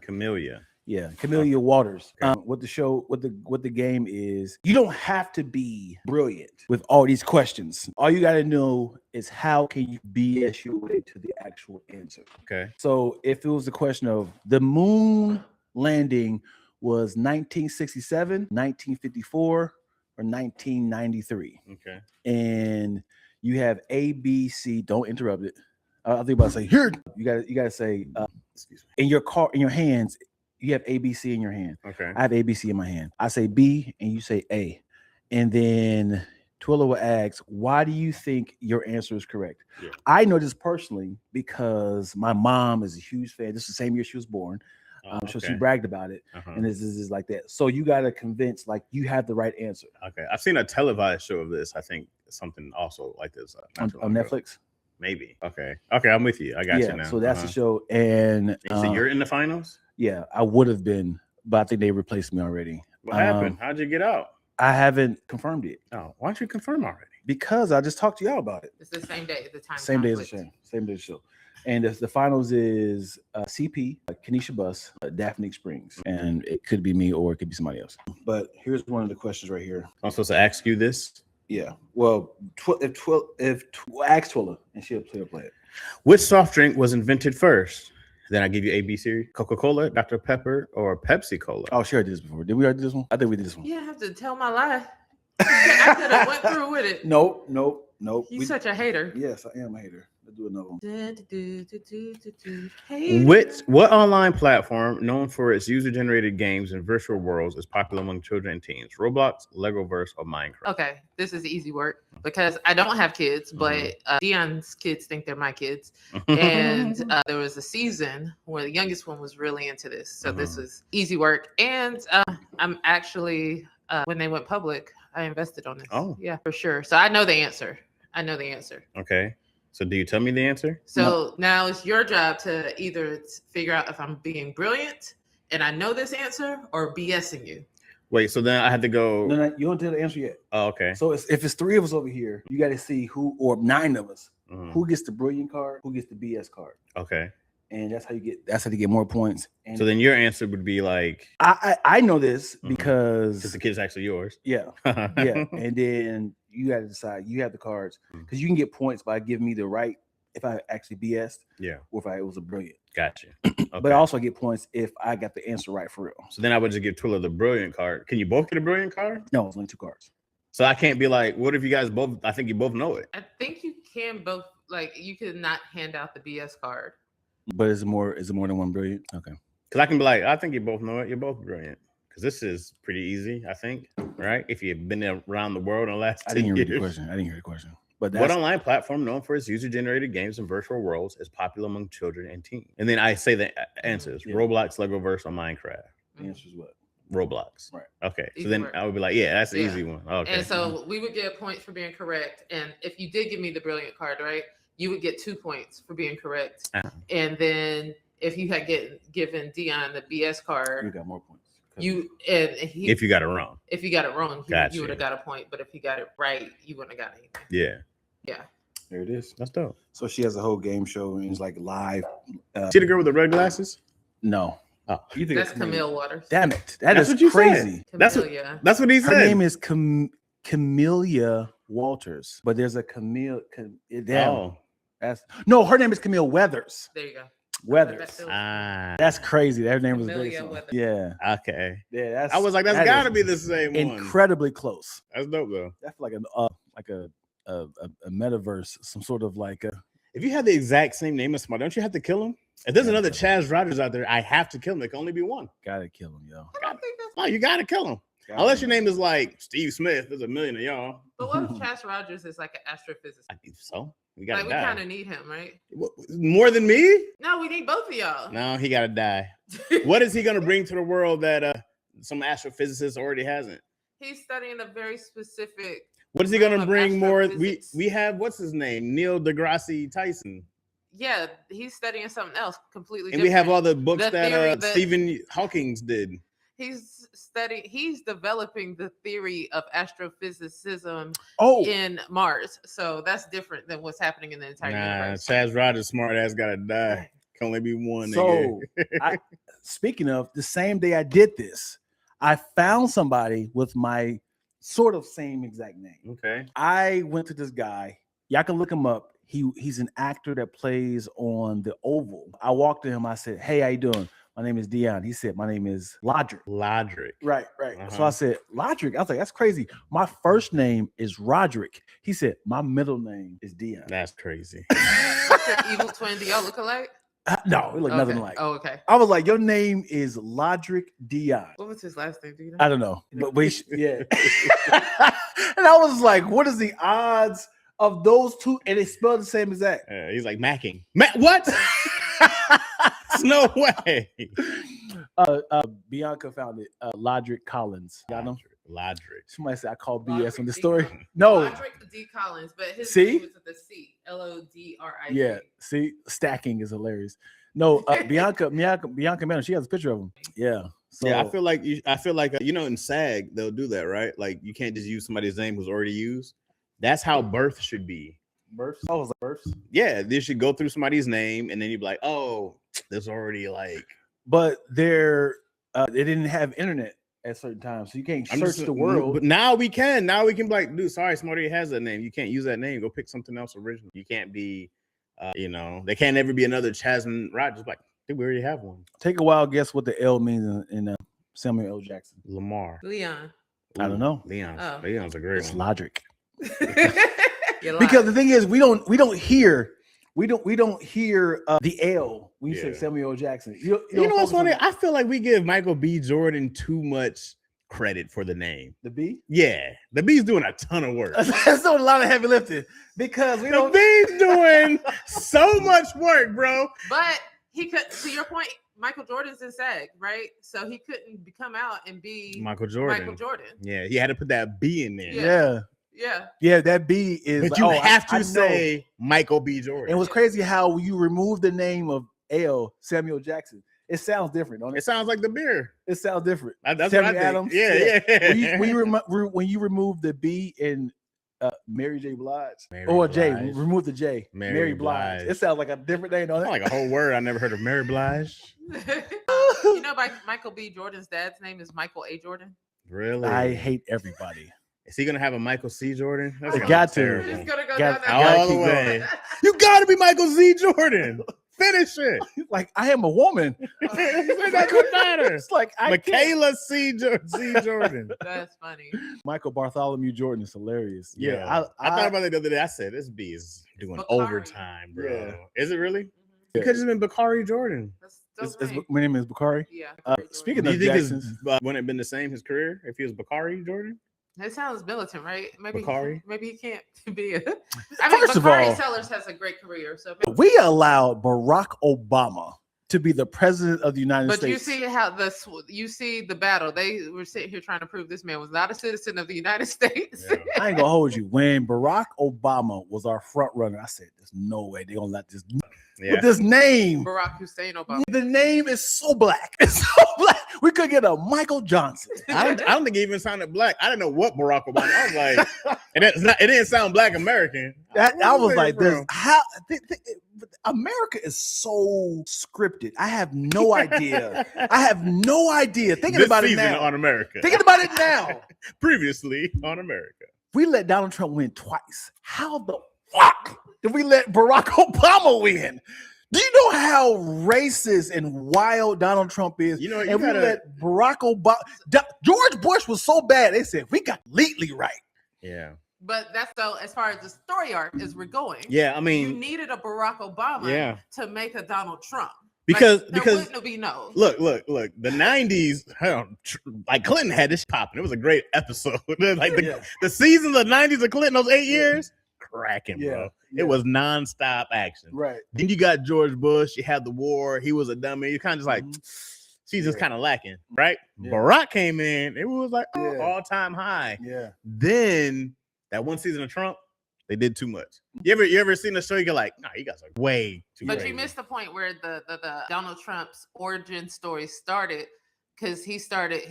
Camellia. Yeah, Camellia Waters. Okay. What the game is, you don't have to be brilliant with all these questions. All you got to know is how can you BS your way to the actual answer. Okay. So if it was the question of the moon landing was 1967, 1954, or 1993. Okay. And you have A, B, C. Don't interrupt it. I think about to say here. You got to say excuse me. In your hands. You have ABC in your hand. Okay. I have ABC in my hand. I say B and you say A. And then Twilla will ask, why do you think your answer is correct? Yeah. I know this personally because my mom is a huge fan. This is the same year she was born. So she bragged about it. And this is like that. So you got to convince like you have the right answer. Okay. I've seen a televised show of this. I think something also like this. On Netflix? Maybe. Okay. I'm with you. I got you now. So that's the show. And so you're in the finals? Yeah, I would have been, but I think they replaced me already. What happened? How'd you get out? I haven't confirmed it. Oh, why don't you confirm already? Because I just talked to y'all about it. It's the same day at the time. Same day as the show. Same day as the show. And the finals is CP, Kenesha Bus, Daphne Springs. And it could be me or it could be somebody else. But here's one of the questions right here. I'm supposed to ask you this? Yeah. Well, ask Twilla and she'll play it. Which soft drink was invented first? Then I give you ABC, Coca-Cola, Dr. Pepper, or Pepsi Cola. Oh, sure, I did this before. Did we already do this one? I think we did this one. Yeah, I have to tell my lie. I could have went through with it. Nope. You're such a hater. Yes, I am a hater. Let's do another one. What online platform known for its user-generated games and virtual worlds is popular among children and teens? Roblox, Legoverse, or Minecraft? Okay, this is easy work because I don't have kids, but Dion's kids think they're my kids. And there was a season where the youngest one was really into this. So this is easy work. And I'm actually, when they went public, I invested on this. Oh. Yeah, for sure. So I know the answer. Okay. So do you tell me the answer? So now it's your job to either figure out if I'm being brilliant and I know this answer or BSing you. Wait, so then I had to go. No, you don't tell the answer yet. Oh, okay. So if it's 3 of us over here, you got to see who, or 9 of us, who gets the brilliant card, who gets the BS card. Okay. And that's how you get more points. And so then your answer would be like, I know this because the kid's actually yours. Yeah. Yeah. And then you got to decide. You have the cards because you can get points by giving me the right if I actually BS'd. Yeah. Or if it was a brilliant. Gotcha. Okay. But I also get points if I got the answer right for real. So then I would just give Twilla the brilliant card. Can you both get a brilliant card? No, it's only 2 cards. So I can't be like, what if you guys both? I think you both know it. I think you can both. Like you could not hand out the BS card. But is it more than one brilliant? Okay. Because I can be like, I think you both know it. You're both brilliant. Because this is pretty easy, I think, right? If you've been around the world in the last 10 years. I didn't hear the question. But What online platform known for its user-generated games and virtual worlds is popular among children and teens? And then I say the answers: Roblox, Legoverse, or Minecraft. The answer is what? Roblox. Right. Okay. Easy so then work. I would be like, yeah, that's the easy one. Okay. And so we would get points for being correct. And if you did give me the brilliant card, right, you would get 2 points for being correct. And then if you had given Dion the BS card, You got more points. If you got it wrong. If you got it wrong, Gotcha. you would have got a point. But if you got it right, you wouldn't have got anything. Yeah. Yeah. There it is. That's dope. So she has a whole game show and it's like live. See the girl with the red glasses? No. Oh, You think That's Camille Waters. Damn it. That's That what you is crazy. said. That's what he said. Her name is Camellia Walters, but there's a Camille. Oh. No, her name is Camille Weathers. There you go. Weathers. That's crazy. Her name was Camellia very Weathers. Yeah. Okay. Yeah. I was like, that's got to be the same one. Incredibly close. That's dope though. That's like a metaverse, some sort of like a. If you have the exact same name as somebody, don't you have to kill him? If there's another Chaz Rogers out there, I have to kill him. There can only be one. Gotta kill him, yo. I don't think that's. Oh, you gotta kill him. Unless your name is like Steve Smith. There's a million of y'all. But what if Chaz Rogers is like an astrophysicist? I think so. We gotta Like, we die. kind of need him, right? More than me? No, we need both of y'all. No, he gotta die. What is he gonna bring to the world that some astrophysicist already hasn't? He's studying a very specific. What is he gonna of bring more? astrophysics. We have what's his name? Neil deGrasse Tyson. Yeah, he's studying something else completely And different. we have all the books The theory that Stephen Hawking did. He's developing the theory of astrophysicism Oh, in Mars. So that's different than what's happening in the entire universe. Chaz Rogers, smart ass, gotta die. Can only be one. so speaking of the same day I did this, I found somebody with my sort of same exact name. Okay. I went to this guy. Y'all can look him up. He's an actor that plays on the Oval. I walked to him. I said, "Hey, how you doing? My name is Dion." He said, "My name is Lodrick." Right. So I said, "Lodrick." I was like, "That's crazy. My first name is Roderick." He said, "My middle name is Dion." That's crazy. Your evil twin, do y'all look alike? No, it looked nothing like. Oh, okay. I was like, "Your name is Lodrick Dion." What was his last name? Do you know? I don't know, but yeah. And I was like, "What is the odds of those two?" And they spelled the same exact. He's like macking. What? No way. Bianca found it. Lodrick Collins. Y'all know? Lodrick. Somebody said I call BS Lodrick on the D. story. Collins. No. Lodrick D. Collins, but his See? name was with the C. Lodrick. Yeah. See, stacking is hilarious. No, Bianca Mano, she has a picture of him. Yeah. So, Yeah, I feel like in SAG they'll do that, right? Like you can't just use somebody's name who's already used. That's how birth should be. birth. I was like birth. Yeah, they should go through somebody's name and then you'd be like, oh, there's already like. But they didn't have internet at certain times, so you can't search the world. But now we can. Now we can be like, dude, sorry, somebody has that name. You can't use that name. Go pick something else original. You can't be, there can't ever be another Chasm Rogers. Like, dude, we already have one. Take a wild guess what the L means in Samuel L. Jackson. Lamar. Leon. I don't know. Leon's a great It's one. Lodrick. Because the thing is, we don't hear the L when you say Samuel L. Jackson. You know what's funny? I feel like we give Michael B. Jordan too much credit for the name. The B? Yeah, the B's doing a ton of work. That's doing a lot of heavy lifting because the B's doing so much work, bro. But he could, to your point, Michael Jordan's in SAG, right? So he couldn't come out and be Michael Jordan. Yeah, he had to put that B in there. Yeah, that B is. But you have to say Michael B. Jordan. It was crazy how you remove the name of L. Samuel Jackson. It sounds different, don't it? It sounds like the beer. It sounds different. That's Samuel what I think. Adams. Yeah. When you remove the B in Mary J. Blige remove the J. Mary Blige. It sounds like a different name, don't it? Like a whole word. I never heard of Mary Blige. You know, Michael B. Jordan's dad's name is Michael A. Jordan. Really? I hate everybody. Is he gonna have a Michael C. Jordan? That's got to. It's gonna go down all the way. You gotta be Michael Z. Jordan. Finish it. Like I am a woman. It doesn't matter. It's like Michaela C. Jordan. That's funny. Michael Bartholomew Jordan is hilarious. Yeah, I thought about it the other day. I said this B is doing Bakari. overtime, bro. Yeah. Is it really? It could have just been Bakari Jordan. My name is Bakari. Yeah. Speaking Do you of think Jacksons, wouldn't have been the same his career if he was Bakari Jordan? That sounds militant, right? Bakari? Maybe he can't be a. I mean, First of Bakari all, Sellers has a great career, so. we allowed Barack Obama to be the president of the United States. But you see how you see the battle. They were sitting here trying to prove this man was not a citizen of the United States. Yeah. I ain't gonna hold you. When Barack Obama was our front runner, I said, "There's no way they're gonna let this." Yeah. With this name, Barack Hussein Obama. the name is so black. It's so black. We could get a Michael Johnson. I don't think he even sounded black. I didn't know what Barack Obama. I was like, it didn't sound Black American. I was like, "This how America is so scripted." I have no idea. Thinking This about it season now. on America. Thinking about it now. Previously on America. We let Donald Trump win twice. How the fuck did we let Barack Obama win? Do you know how racist and wild Donald Trump is? You know, and we let Barack Obama. George Bush was so bad. They said we got completely right. Yeah. But that's so as far as the story arc is we're going. Yeah, I You mean, needed a Barack Obama to make a Donald Trump. because there wouldn't be no. Look, the 90s, like Clinton had this popping. It was a great episode. Like the seasons of the 90s of Clinton, those 8 years, cracking, bro. Yeah. It was nonstop action. Right. Then you got George Bush. You had the war. He was a dummy. You kind of just like, season's kind of lacking, right? Yeah. Barack came in. It was like Yeah. all-time high. Yeah. Then that one season of Trump, they did too much. You ever seen the show? You go like, nah, you guys are way too. But crazy. you missed the point where the Donald Trump's origin story started because he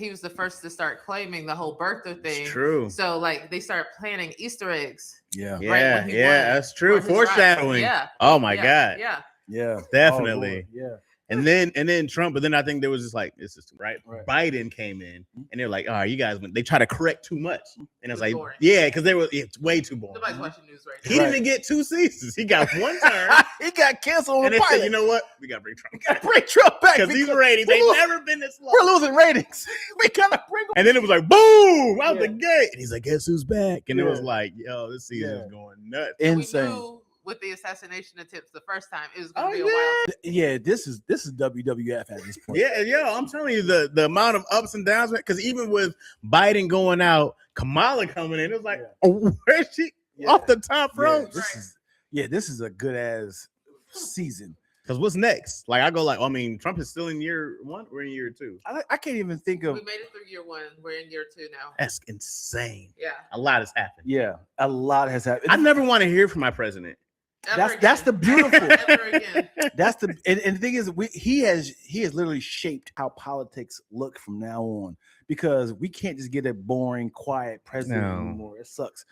was the first to start claiming the whole birther thing. It's true. So like they started planting Easter eggs. Yeah. Yeah, when he yeah, won that's true. for his rights. Foreshadowing. Yeah. Oh my Yeah. God. Yeah. Yeah. Definitely. Oh, Lord. And then Trump, but then I think there was just like this is right. Right. Biden came in and they're like, all right, you guys went. They try to correct too much, and it was like, boring. yeah, because it's way too boring. Nobody's watching news right now. He didn't get 2 seasons. He got one term, He got canceled on and the they said, pilot. you know what? We got to bring Trump We gotta bring Trump back because these ratings ain't never been this low. we're losing ratings. We gotta bring him. And then it was like, boom, out the Yeah. gate. And he's like, guess who's back? And it was Yeah. like, yo, this season's Yeah. going nuts. We Insane. knew with the assassination attempts the first time it was going to Oh, be a while. Yeah, this is WWF at this point. Yeah, yo, I'm telling you, the amount of ups and downs, because even with Biden going out, Kamala coming in, it was like, where's she off the top row? This is a good ass season. Because what's next? Like I go like, I mean, Trump is still in year 1 or in year 2. I can't even think of. We made it through year 1. We're in year 2 now. That's insane. Yeah. A lot has happened. Yeah, a lot has happened. I never want to hear from my president. That's the beautiful. Never again. That's the and the thing is, he has literally shaped how politics look from now on, because we can't just get a boring, quiet president anymore. It sucks.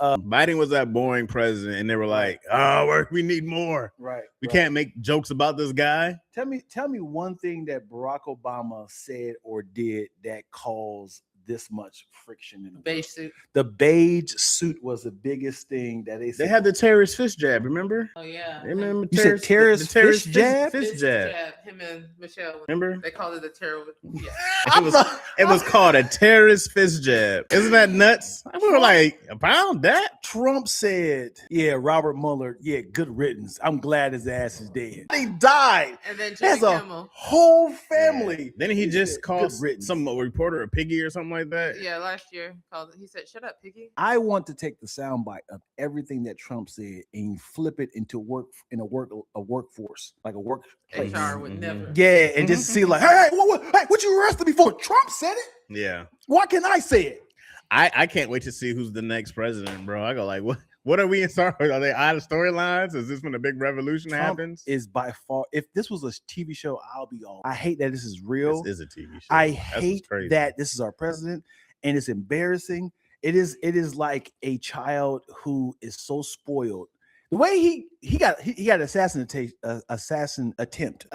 Biden was that boring president, and they were like, "Oh, we need more. Right. We can't make jokes about this guy." Tell me one thing that Barack Obama said or did that caused this much friction in the beige suit. The beige suit was the biggest thing that they said. They had the terrorist fist jab, remember? Oh yeah. Remember You said terrorist fist jab? Fist jab. Him and Michelle. Remember? They called it a terror. Yeah. It was called a terrorist fist jab. Isn't that nuts? We were like, around that? Trump said, yeah, Robert Mueller, yeah, good riddance. I'm glad his ass is dead. He died. And then There's Jimmy a Kimmel. whole family. Then he just said, called "Good riddance." some reporter a piggy or something like that. Yeah, last year called it. He said, "Shut up, piggy." I want to take the soundbite of everything that Trump said and flip it into a workforce, like a workplace. HR would never. Yeah, and just see like, hey, what you arrested me for? Trump said it. Yeah. Why can't I say it? I can't wait to see who's the next president, bro. I go like, what are we in Star Wars? Are they out of storylines? Is this when a big revolution happens? Is by far, if this was a TV show, I'll be on. I hate that this is real. This is a TV show. I That's hate crazy. that this is our president, and it's embarrassing. It is like a child who is so spoiled. The way he got assassin attempt.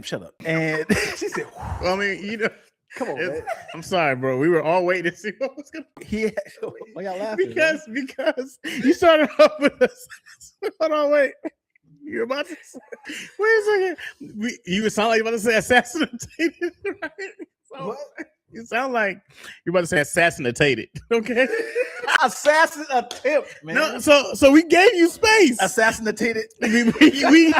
Shut up. And she said, Well, I mean, you know, come on, man. I'm sorry, bro. We were all waiting to see what was going to Yeah. Why y'all laughing? because you started off with us. Hold on, wait. You're about to say, wait a second. You sound like you're about to say assassinated, right? So, What? you sound like you're about to say assassinated, okay? Assassin attempt, man. No, so we gave you space. Assassinated. we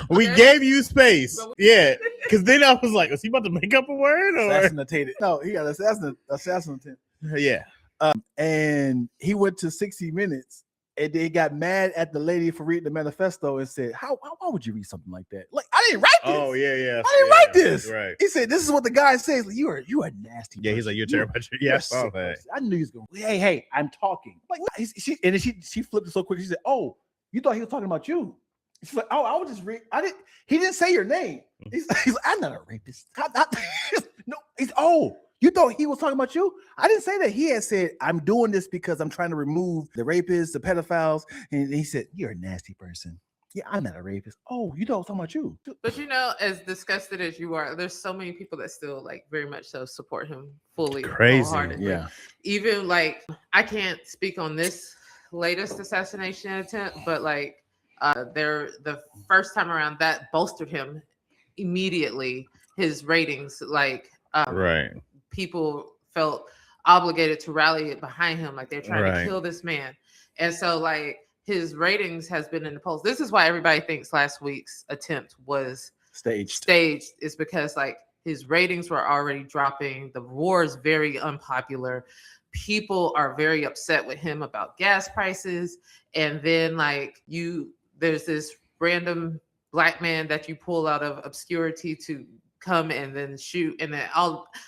We gave you space. Yeah. Because then I was like, was he about to make up a word? Or? Assassinated. No, he got assassinated. Yeah. And he went to 60 Minutes. And they got mad at the lady for reading the manifesto and said, why would you read something like that? Like, I didn't write this. Oh, yeah. I didn't write this. Right. He said, this is what the guy says. Like, you are nasty. Yeah, he's like, you're terrible. Yeah, I saw that. I knew he was going, hey, I'm talking. Like, she flipped it so quick. She said, oh, you thought he was talking about you. She's like, oh, I was just reading. He didn't say your name. He's like, I'm not a rapist. No, you thought he was talking about you? I didn't say that. He had said, I'm doing this because I'm trying to remove the rapists, the pedophiles. And he said, you're a nasty person. Yeah, I'm not a rapist. Oh, you thought I was talking about you. But as disgusted as you are, there's so many people that still very much so support him fully. Crazy. Yeah. Even I can't speak on this latest assassination attempt, but the first time around that bolstered him immediately. His ratings, right. People felt obligated to rally behind him, they're trying to kill this man, and so his ratings has been in the polls. This is why everybody thinks last week's attempt was staged is because his ratings were already dropping. The war is very unpopular. People are very upset with him about gas prices, and then there's this random black man that you pull out of obscurity to come and then shoot, and then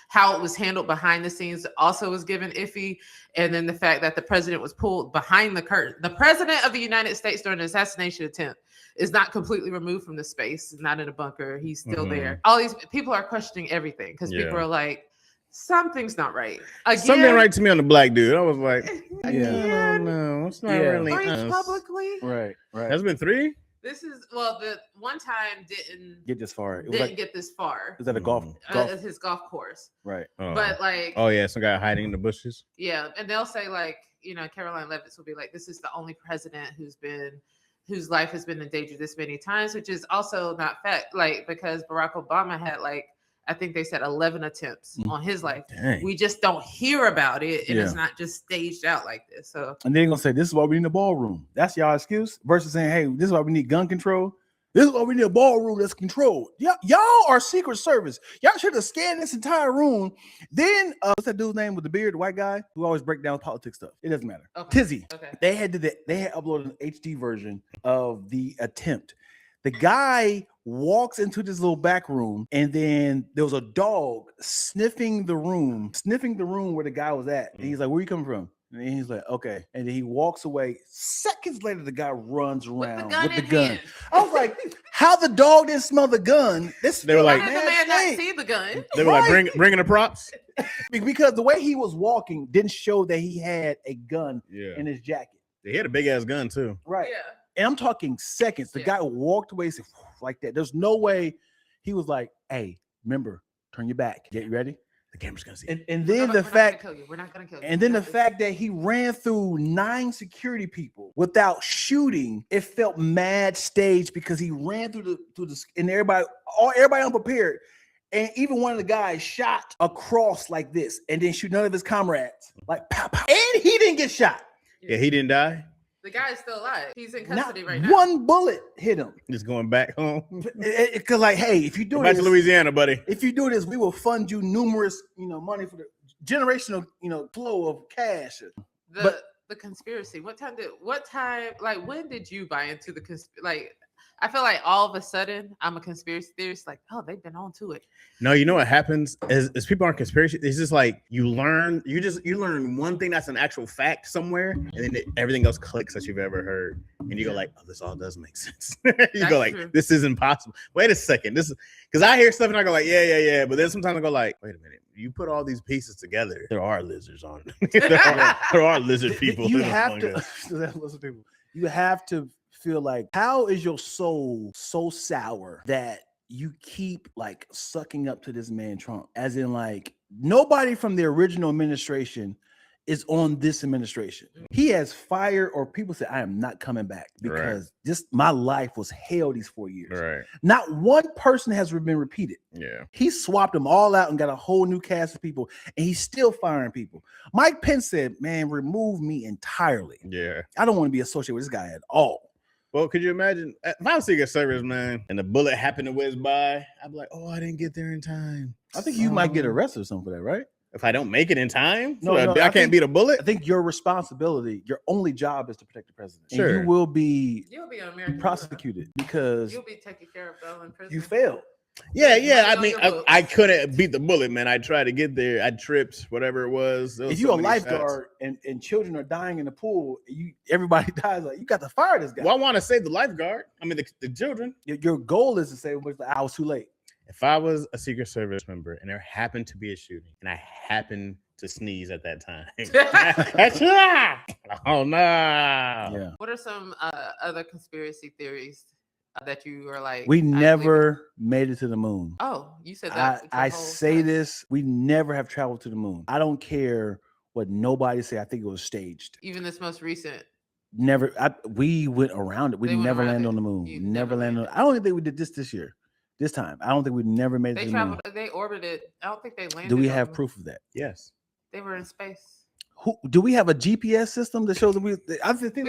how it was handled behind the scenes also was given iffy. And then the fact that the president was pulled behind the curtain. The president of the United States during the assassination attempt is not completely removed from the space, not in a bunker. He's still there. All these people are questioning everything because people are like, something's not right. Something right to me on the black dude. I was like, I don't know. It's not really publicly. Right. Has been 3. This is the one time didn't get this far. Get this far. Is that a golf? His golf course, right? But some guy hiding in the bushes. Yeah, and they'll say Caroline Leavitt will be like, this is the only president whose life has been in danger this many times, which is also not fact. Because Barack Obama had I think they said 11 attempts on his life. Dang. We just don't hear about it, and it's not just staged out like this. So, and they're gonna say this is why we need a ballroom. That's y'all excuse versus saying, hey, this is why we need gun control. This is why we need a ballroom that's controlled. Y'all are Secret Service. Y'all should have scanned this entire room. Then what's that dude's name with the beard, the white guy who always break down politics stuff? It doesn't matter. Okay. Tizzy. Okay. They had uploaded an HD version of the attempt. The guy walks into this little back room, and then there was a dog sniffing the room where the guy was at. And he's like, where you coming from? And he's like, okay. And then he walks away. Seconds later, the guy runs around with the gun. I was like, how the dog didn't smell the gun? They were like, how did the man not see the gun? They were like, bringing the props? Because the way he was walking didn't show that he had a gun in his jacket. He had a big ass gun too. Right. Yeah. And I'm talking seconds. The guy walked away like that. There's no way he was like, hey, remember, turn your back. Get ready. The camera's gonna see. And then the fact we're not gonna kill you. And then the fact that he ran through 9 security people without shooting, it felt mad staged because he ran through the and everybody unprepared. And even one of the guys shot across like this and didn't shoot none of his comrades. Like pow, pow. And he didn't get shot. Yeah, he didn't die. The guy is still alive. He's in custody right now. One bullet hit him. Just going back home. Because hey, if you do back to Louisiana, buddy. If you do this, we will fund you numerous, money for the generational, flow of cash. The conspiracy. What time? When did you buy into the conspiracy? I feel like all of a sudden I'm a conspiracy theorist. They've been on to it. No, you know what happens is people aren't conspiracy. It's just you learn one thing that's an actual fact somewhere, and then everything else clicks that you've ever heard, and you go oh, this all does make sense. You go true. This is impossible. Wait a second, this is because I hear stuff and I go yeah, but then sometimes I go wait a minute. You put all these pieces together. There are lizards on it. there are lizard people. You have to. You have to feel like, how is your soul so sour that you keep sucking up to this man Trump? As in nobody from the original administration is on this administration. He has fired, or people say, I am not coming back because my life was hell these 4 years. Right. Not one person has been repeated. Yeah. He swapped them all out and got a whole new cast of people, and he's still firing people. Mike Pence said, man, remove me entirely. Yeah. I don't want to be associated with this guy at all. Well, could you imagine if I was Secret Service, man, and the bullet happened to whiz by? I'd be like, oh, I didn't get there in time. I think you might get arrested or something for that, right? If I don't make it in time, No, so no, I can't beat a bullet. I think your responsibility, your only job is to protect the president. Sure. And you will be on American prosecuted because you'll be taken care of though in prison. you failed. Yeah. I mean, I couldn't beat the bullet, man. I tried to get there. I tripped, whatever it was. If you're a lifeguard and children are dying in the pool, everybody dies. Like, you got to fire this guy. Well, I want to save the lifeguard. I mean, the children. Your goal is to say, I was too late. If I was a Secret Service member and there happened to be a shooting and I happened to sneeze at that time, oh no! Yeah. What are some other conspiracy theories that you are like? We never made it to the moon. Oh, you said that. I say this. We never have traveled to the moon. I don't care what nobody say. I think it was staged. Even this most recent. Never. We went around it. We never landed on the moon. Never landed. I don't think we did this year. This time, I don't think we never made it to the moon. They orbited. I don't think they landed. Do we have proof of that? Yes. They were in space. Do we have a GPS system that shows that we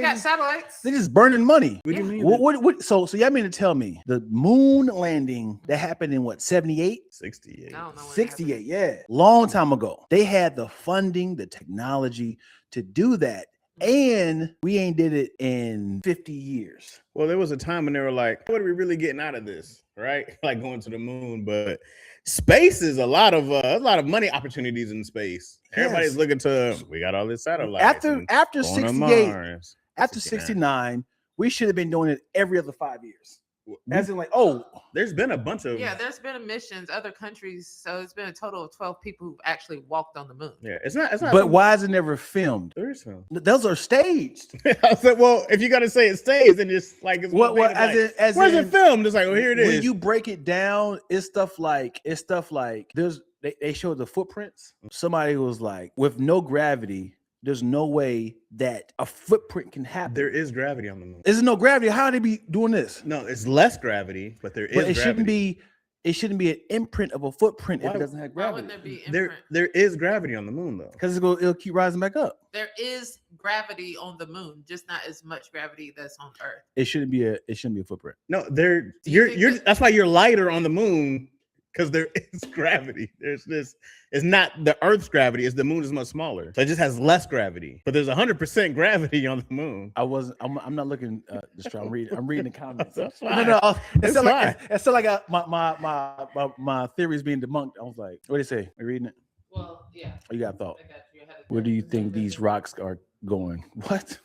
got satellites. They're just burning money. What do you mean? What? So y'all mean to tell me the moon landing that happened in what, 78? 68. 68, yeah. Long time ago. They had the funding, the technology to do that. And we ain't did it in 50 years. Well, there was a time when they were like, what are we really getting out of this? Right? Like going to the moon, but space is a lot of money opportunities in space. Yes. Everybody's looking to, we got all this satellite. After 68, after 69, we should have been doing it every other 5 years. As in, like, there's been a bunch of there's been missions, other countries. So it's been a total of 12 people who've actually walked on the moon. Yeah, it's not. But why is it never filmed? There is film. Those are staged. I said, well, if you got to say it stays, then just like it's where's it filmed? It's like, well, here it is. When you break it down, it's stuff like they showed the footprints. Somebody was like, with no gravity, there's no way that a footprint can happen. There is gravity on the moon. Is there no gravity? How would they be doing this? No, it's less gravity, but there is gravity. It shouldn't be an imprint of a footprint if it doesn't have gravity. Why wouldn't there be imprint? There is gravity on the moon, though. Because it'll keep rising back up. There is gravity on the moon, just not as much gravity that's on Earth. It shouldn't be a footprint. No, that's why you're lighter on the moon. Because there is gravity. There's this. It's not the Earth's gravity. It's the moon is much smaller, so it just has less gravity. But there's 100% gravity on the moon. I'm not looking. I'm reading the comments. That's fine. No. It's like my theory is being debunked. I was like, what do you say? Are you reading it? Well, yeah. Oh, you got a thought. Where do you think these rocks are going? What?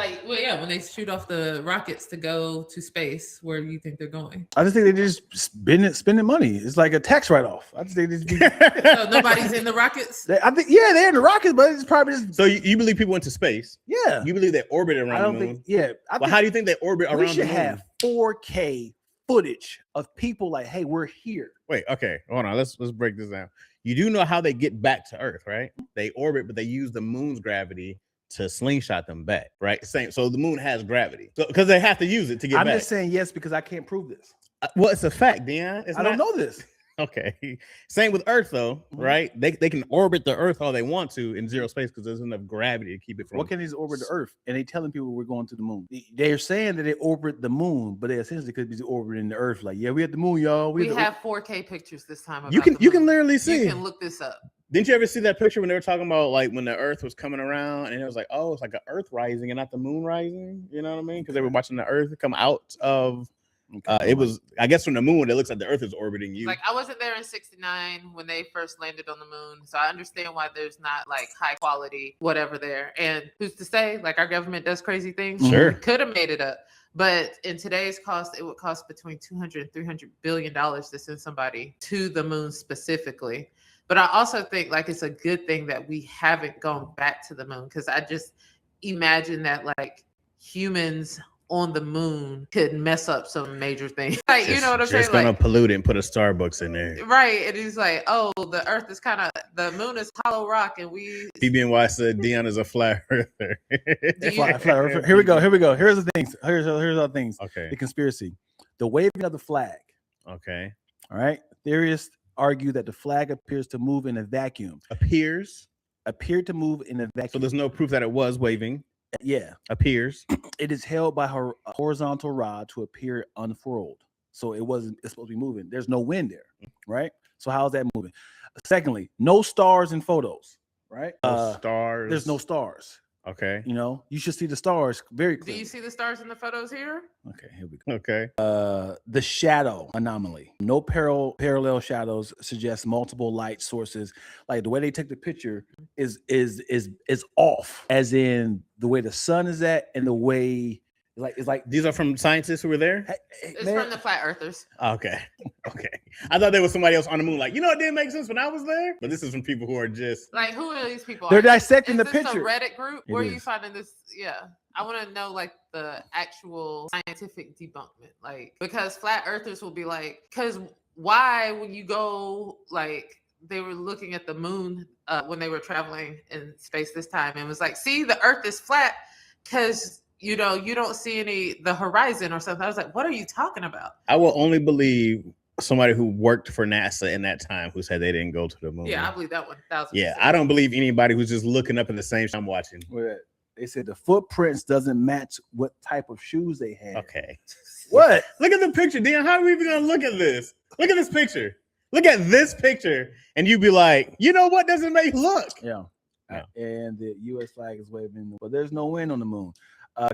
When they shoot off the rockets to go to space, where do you think they're going? I just think they're just spending money. It's like a tax write-off. I just think so nobody's in the rockets. I think they're in the rockets, but it's probably just. So you believe people went to space? Yeah. You believe they orbited around the moon? How do you think they orbit around the moon? We should have 4K footage of people like, hey, we're here. Wait, okay, hold on. Let's break this down. You do know how they get back to Earth, right? They orbit, but they use the moon's gravity to slingshot them back, right? Same. So the moon has gravity, so because they have to use it to get back. I'm just saying yes because I can't prove this. Well, it's a fact, Dion. I don't know this. Okay. Same with Earth, though, right? They can orbit the Earth all they want to in zero space because there's enough gravity to keep it from. What can they orbit the Earth? And they telling people we're going to the moon. They're saying that they orbit the moon, but they essentially could be orbiting the Earth. Like, yeah, we at the moon, y'all. We have 4K pictures this time. You can literally see. You can look this up. Didn't you ever see that picture when they were talking about like when the Earth was coming around and it was like, oh, it's like an Earth rising and not the moon rising? You know what I mean? Because they were watching the Earth come out of. It was, I guess, from the moon. It looks like the Earth is orbiting you. Like I wasn't there in '69 when they first landed on the moon, so I understand why there's not like high quality whatever there. And who's to say? Like our government does crazy things. Sure, could have made it up. But in today's cost, it would cost between $200 and $300 billion to send somebody to the moon specifically. But I also think like it's a good thing that we haven't gone back to the moon because I just imagine that like humans on the moon could mess up some major things. Like, you know what I'm saying? It's gonna pollute it and put a Starbucks in there. Right. And he's like, oh, the Earth is the moon is hollow rock and we PBNY said Dion is a flat earther. Flat earther. Here we go. Here's the things. Here's other things. Okay. The conspiracy. The waving of the flag. Okay. All right. Theorists argue that the flag appears to move in a vacuum. Appeared to move in a vacuum. So there's no proof that it was waving. Yeah, appears. it is held by her horizontal rod to appear unfurled. So it's supposed to be moving. There's no wind there, right? So how's that moving? Secondly, no stars in photos, right? No stars. There's no stars. Okay. You know, you should see the stars very Do clearly. you see the stars in the photos here? Okay, here we go. Okay. The shadow anomaly. No parallel shadows suggest multiple light sources. Like the way they take the picture is off, as in the way the sun is at and the way it's like These are from scientists who were there? It's from the flat earthers. Okay. Okay. I thought there was somebody else on the moon. Like, you know, it didn't make sense when I was there. But this is from people who are just Like, who are these people? They're dissecting the Is this picture. a Reddit group? It Where are you is. finding this? Yeah. I want to know like the actual scientific debunkment. Like, because flat earthers will be like, because why when you go, like, they were looking at the moon when they were traveling in space this time and was like, see, the earth is flat because you know, you don't see the horizon or something. I was like, what are you talking about? I will only believe somebody who worked for NASA in that time who said they didn't go to the moon. Yeah, I believe that 1,000%. Yeah, I don't believe anybody who's just looking up at the same time watching. They said the footprints doesn't match what type of shoes they had. Okay. What? Look at the picture, Dion. How are we even gonna look at this? Look at this picture. Look at this picture, and you be like, you know what doesn't make look? Yeah. Yeah. And the U.S. flag is waving, but there's no wind on the moon.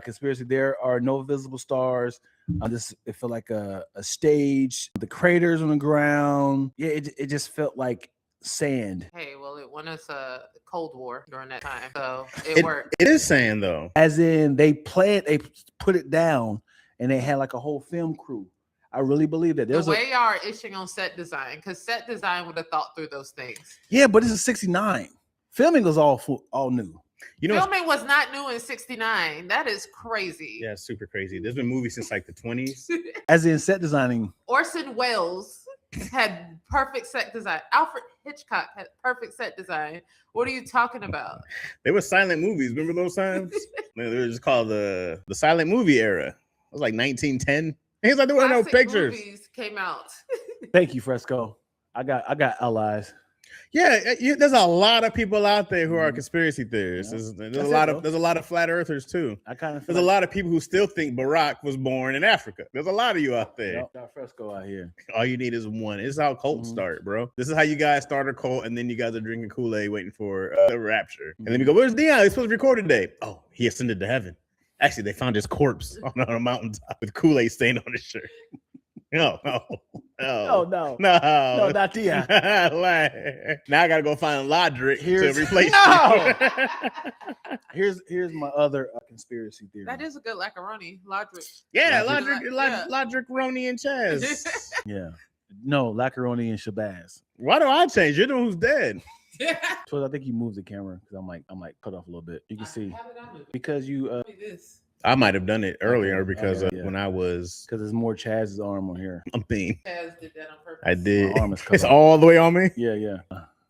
Conspiracy: there are no visible stars. It felt like a stage. The craters on the ground. Yeah, it just felt like sand. Hey, well, it won us a Cold War during that time, so it worked. It is sand though. As in, they put it down, and they had like a whole film crew. I really believe that. The way y'all are ishing on set design, because set design would have thought through those things. Yeah, but this is '69. Filming was all new. You know, Filming was not new in '69. That is crazy. yeah, it's super crazy. There's been movies since like the 20s. As in set designing. Orson Welles had perfect set design. Alfred Hitchcock had perfect set design. What are you talking about? They were silent movies. Remember those times? Man, they were just called the silent movie era. It was like 1910. He's like, there were no Classic pictures. movies came out. Thank you, Fresco. I got allies. Yeah, there's a lot of people out there who are conspiracy theorists. Yeah. There's a lot of flat earthers too. I kind of There's a lot of people who still think Barack was born in Africa. There's a lot of you out there. Got Fresco out here. All you need is one. This is how cults start, bro. This is how you guys start a cult, and then you guys are drinking Kool-Aid waiting for the rapture. And then we go, "Where's Dion? He's supposed to record today." Oh, he ascended to heaven. Actually, they found his corpse on a mountaintop with Kool-Aid stained on his shirt. No, not Dion. Now I gotta go find Lodrick to replace. Here's my other conspiracy theory. That is a good macaroni. Lodrick. Yeah, Lodrick. Lodrick, Ronnie, and Chaz. Yeah. No, Lacaroni and Shabazz. Why do I change? You're the one who's dead. So I think you moved the camera because I'm like cut off a little bit. You can see because you I might have done it earlier because when I was because there's more Chaz's arm on here. I'm being. Chaz did that on purpose. I did. My arm is cut It's off. all the way on me. Yeah.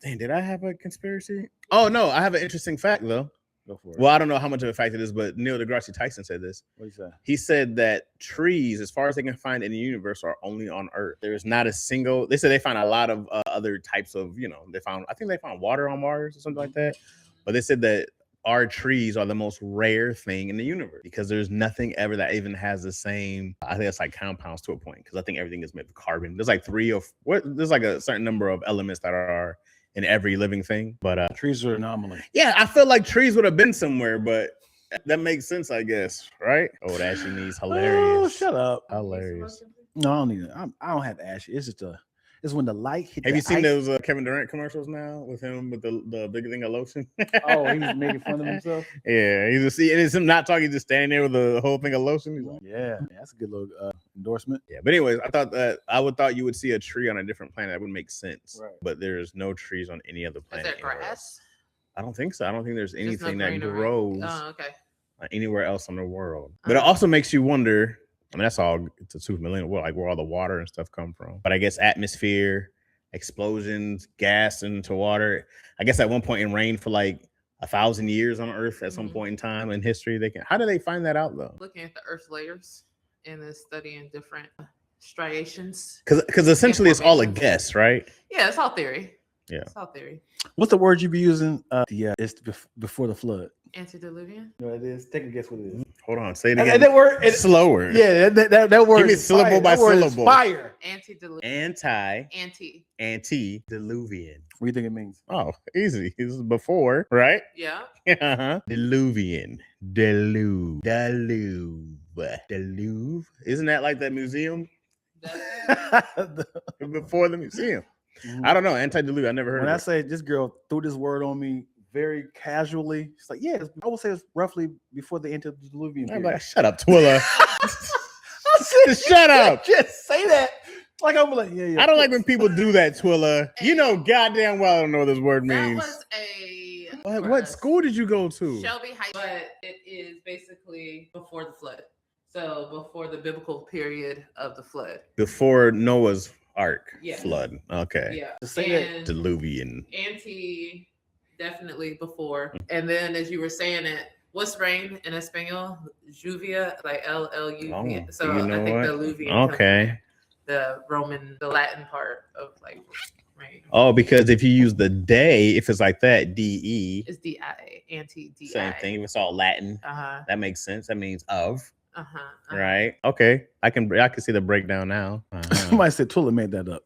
Dang, did I have a conspiracy? Oh no, I have an interesting fact though. Go for it. Well, I don't know how much of a fact it is, but Neil deGrasse Tyson said this. What do you say? He said that trees, as far as they can find in the universe, are only on Earth. There's not a single. They said they found a lot of other types of, I think they found water on Mars or something like that. But they said that our trees are the most rare thing in the universe because there's nothing ever that even has the same. I think it's like compounds to a point because I think everything is made of carbon. There's like there's like a certain number of elements that are in every living thing. But trees are an anomaly. Yeah, I feel like trees would have been somewhere, but that makes sense, I guess, right? Oh, it actually needs hilarious. Oh, shut up. Hilarious. No, I don't need it. I don't have ashy. It's just it's when the light hit. Have you seen those Kevin Durant commercials now with him with the big thing of lotion? Oh, he's making fun of himself. Yeah, and it's him not talking, just standing there with the whole thing of lotion. He's like, yeah, that's a good little endorsement. Yeah, but anyways, I thought you would see a tree on a different planet. That would make sense. Right. But there's no trees on any other planet. Is there grass? I don't think so. I don't think there's There's no anything that greenery. grows Oh, okay. anywhere else in the world. But it also makes you wonder. I mean, that's all. It's a super million. Like where all the water and stuff come from. But I guess atmosphere, explosions, gas into water. I guess at one point it rained for like 1,000 years on Earth at some point in time in history. How do they find that out though? Looking at the Earth's layers and then studying different striations. Because essentially it's all a guess, right? Yeah, it's all theory. Yeah, it's all theory. What's the word you be using? Yeah, it's before the flood. Antediluvian. You know what it is? Take a guess what it is. Hold on, say it And again. that word, Slower. yeah, that word. Give me is syllable fire. by That word is syllable. Fire. Antediluvian. Antediluvian. What do you think it means? Oh, easy. This is before, right? Yeah. Diluvian. Deluve. Isn't that like that museum? Before the museum. I don't know. Antediluvian. I never heard when of I it. say this girl threw this word on me very casually, she's like, yeah, I would say it's roughly before the antediluvian I'm period. like, shut up, Twilla. Just shut up. Just say that. Like I'm like, yeah. I don't like when people do that, Twilla. You know goddamn well I don't know what this word means. That was a What school did you go to? Shelby High, but it is basically before the flood. So before the biblical period of the flood. Before Noah's Ark Yes. flood. Okay. Yeah. Just say that. And Diluvian. anti, definitely before. And then as you were saying it, what's rain in Espanol? Lluvia, like L-U-V. So you know I think what? the Luvian comes Okay. from the Latin part of like rain. Oh, because if you use the day, if it's like that, D-E. It's D-I, anti-D-I. Same thing. If it's all Latin, Uh-huh. that makes sense. That means of. Uh-huh. Right. Okay. I can see the breakdown now. Somebody said Tula made that up.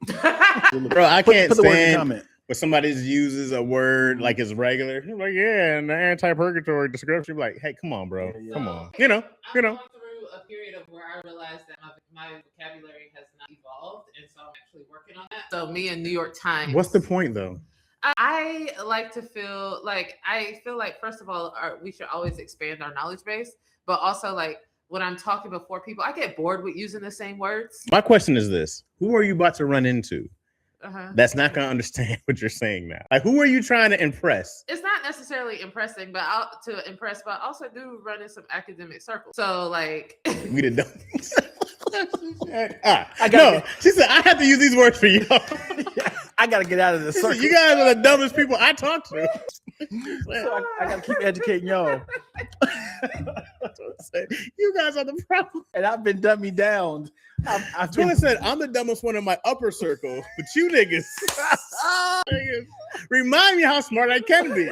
Bro, I can't put the word in the stand comment. when somebody uses a word like it's regular. You're like, yeah, and the anti-purgatory description. You're like, hey, come on, bro. Yeah. Come on. I'm going through a period of where I realized that my vocabulary has not evolved, and so I'm actually working on that. So me and New York Times. What's the point though? I like to feel like first of all, we should always expand our knowledge base, but also like when I'm talking before people, I get bored with using the same words. My question is this: who are you about to run into That's not gonna understand what you're saying now? Like, who are you trying to impress? It's not necessarily impressing, but I also do run in some academic circles. So like, We did not. She said I have to use these words for you. I gotta get out of this circle. You guys are the dumbest people I talk to. So I gotta keep educating y'all. You guys are the problem. And I've been dummy down. I've been Twilla said I'm the dumbest one in my upper circle, but you niggas remind me how smart I can be.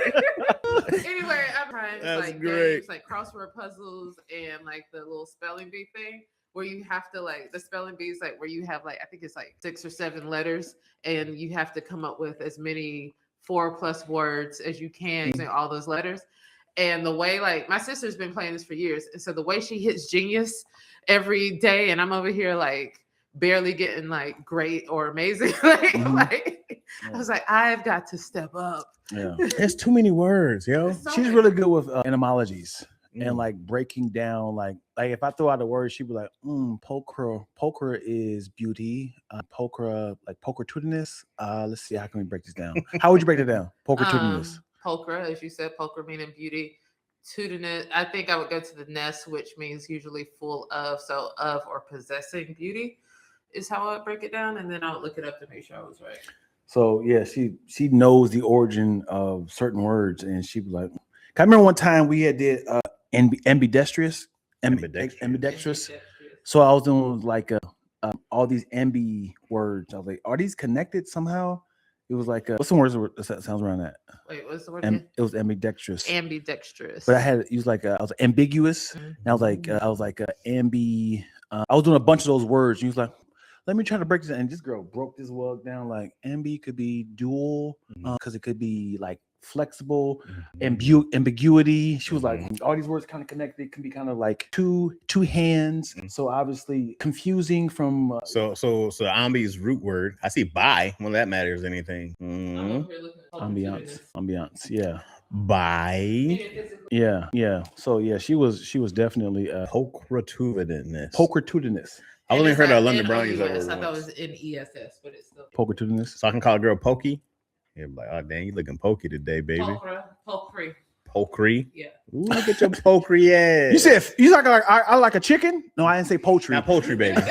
Anyway, I'm trying That's like great. games like crossword puzzles and like the little spelling bee thing where you have to like the spelling bees like where you have like I think it's like 6 or 7 letters and you have to come up with as many 4+ words as you can using all those letters. And the way like my sister's been playing this for years, and so the way she hits genius every day, and I'm over here like barely getting like great or amazing. I was like, I've got to step up. Yeah, There's too many words, yo. she's really good with etymologies and like breaking down like if I throw out a word, she'd be like, pulchra is beauty. Pulchra, like pulchritudinous. Let's see, how can we break this down? How would you break it down? Pulchritudinous. Pulchra, as you said, pulchra meaning beauty. Tudinous, I think I would go to the ness, which means usually full of, so of or possessing beauty is how I would break it down, and then I would look it up to make sure I was right. So yeah, she knows the origin of certain words, and she was like, I remember one time we had did ambidextrous. So I was doing like all these ambi words. I was like, are these connected somehow? It was like what's some words that sounds around that? Wait, what's the word? It was ambidextrous. Ambidextrous. But I had used like I was ambiguous. And I was like ambi. I was doing a bunch of those words. And he was like, let me try to break this down. And this girl broke this word down. Like ambi could be dual because it could be like flexible, ambiguity. She was like, all these words kind of connected. It can be kind of like two hands. So obviously confusing from. So ambi's root word. I see by. Well, that matters anything. Ambiance. Yeah. By. Yeah. So yeah, she was definitely pulchritudinous. Pulchritudinous. I only heard of London Brownies. I thought it was in ESS, but it's still Pulchritudinous. So I can call a girl pokey. Yeah, like, oh dang, you looking pokey today, baby. Pulchry. Yeah. Ooh, look at your pulchry ass. You said you talking like I like a chicken? No, I didn't say poultry. Not poultry, baby.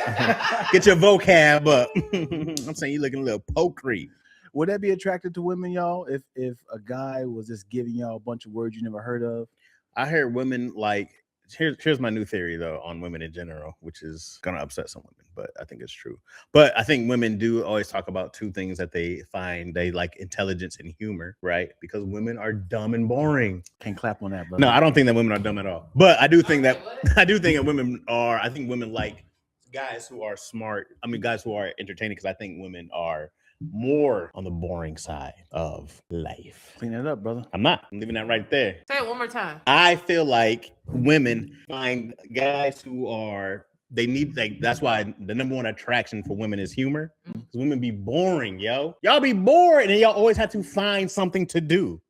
Get your vocab up. I'm saying you looking a little pulchry. Would that be attractive to women, y'all? If a guy was just giving y'all a bunch of words you never heard of? I heard women like here's my new theory though on women in general, which is gonna upset some women, but I think it's true. But I think women do always talk about two things that they find they like: intelligence and humor, right? Because women are dumb and boring. Can't clap on that, brother. No, I don't think that women are dumb at all. But I do think Okay, that I do think that women are. I think women like guys who are smart. I mean, guys who are entertaining. Because I think women are more on the boring side of life. Clean it up, brother. I'm not. I'm leaving that right there. Say it one more time. I feel like women find guys who are they need like that's why the number one attraction for women is humor. Because women be boring, yo. Y'all be bored and y'all always have to find something to do.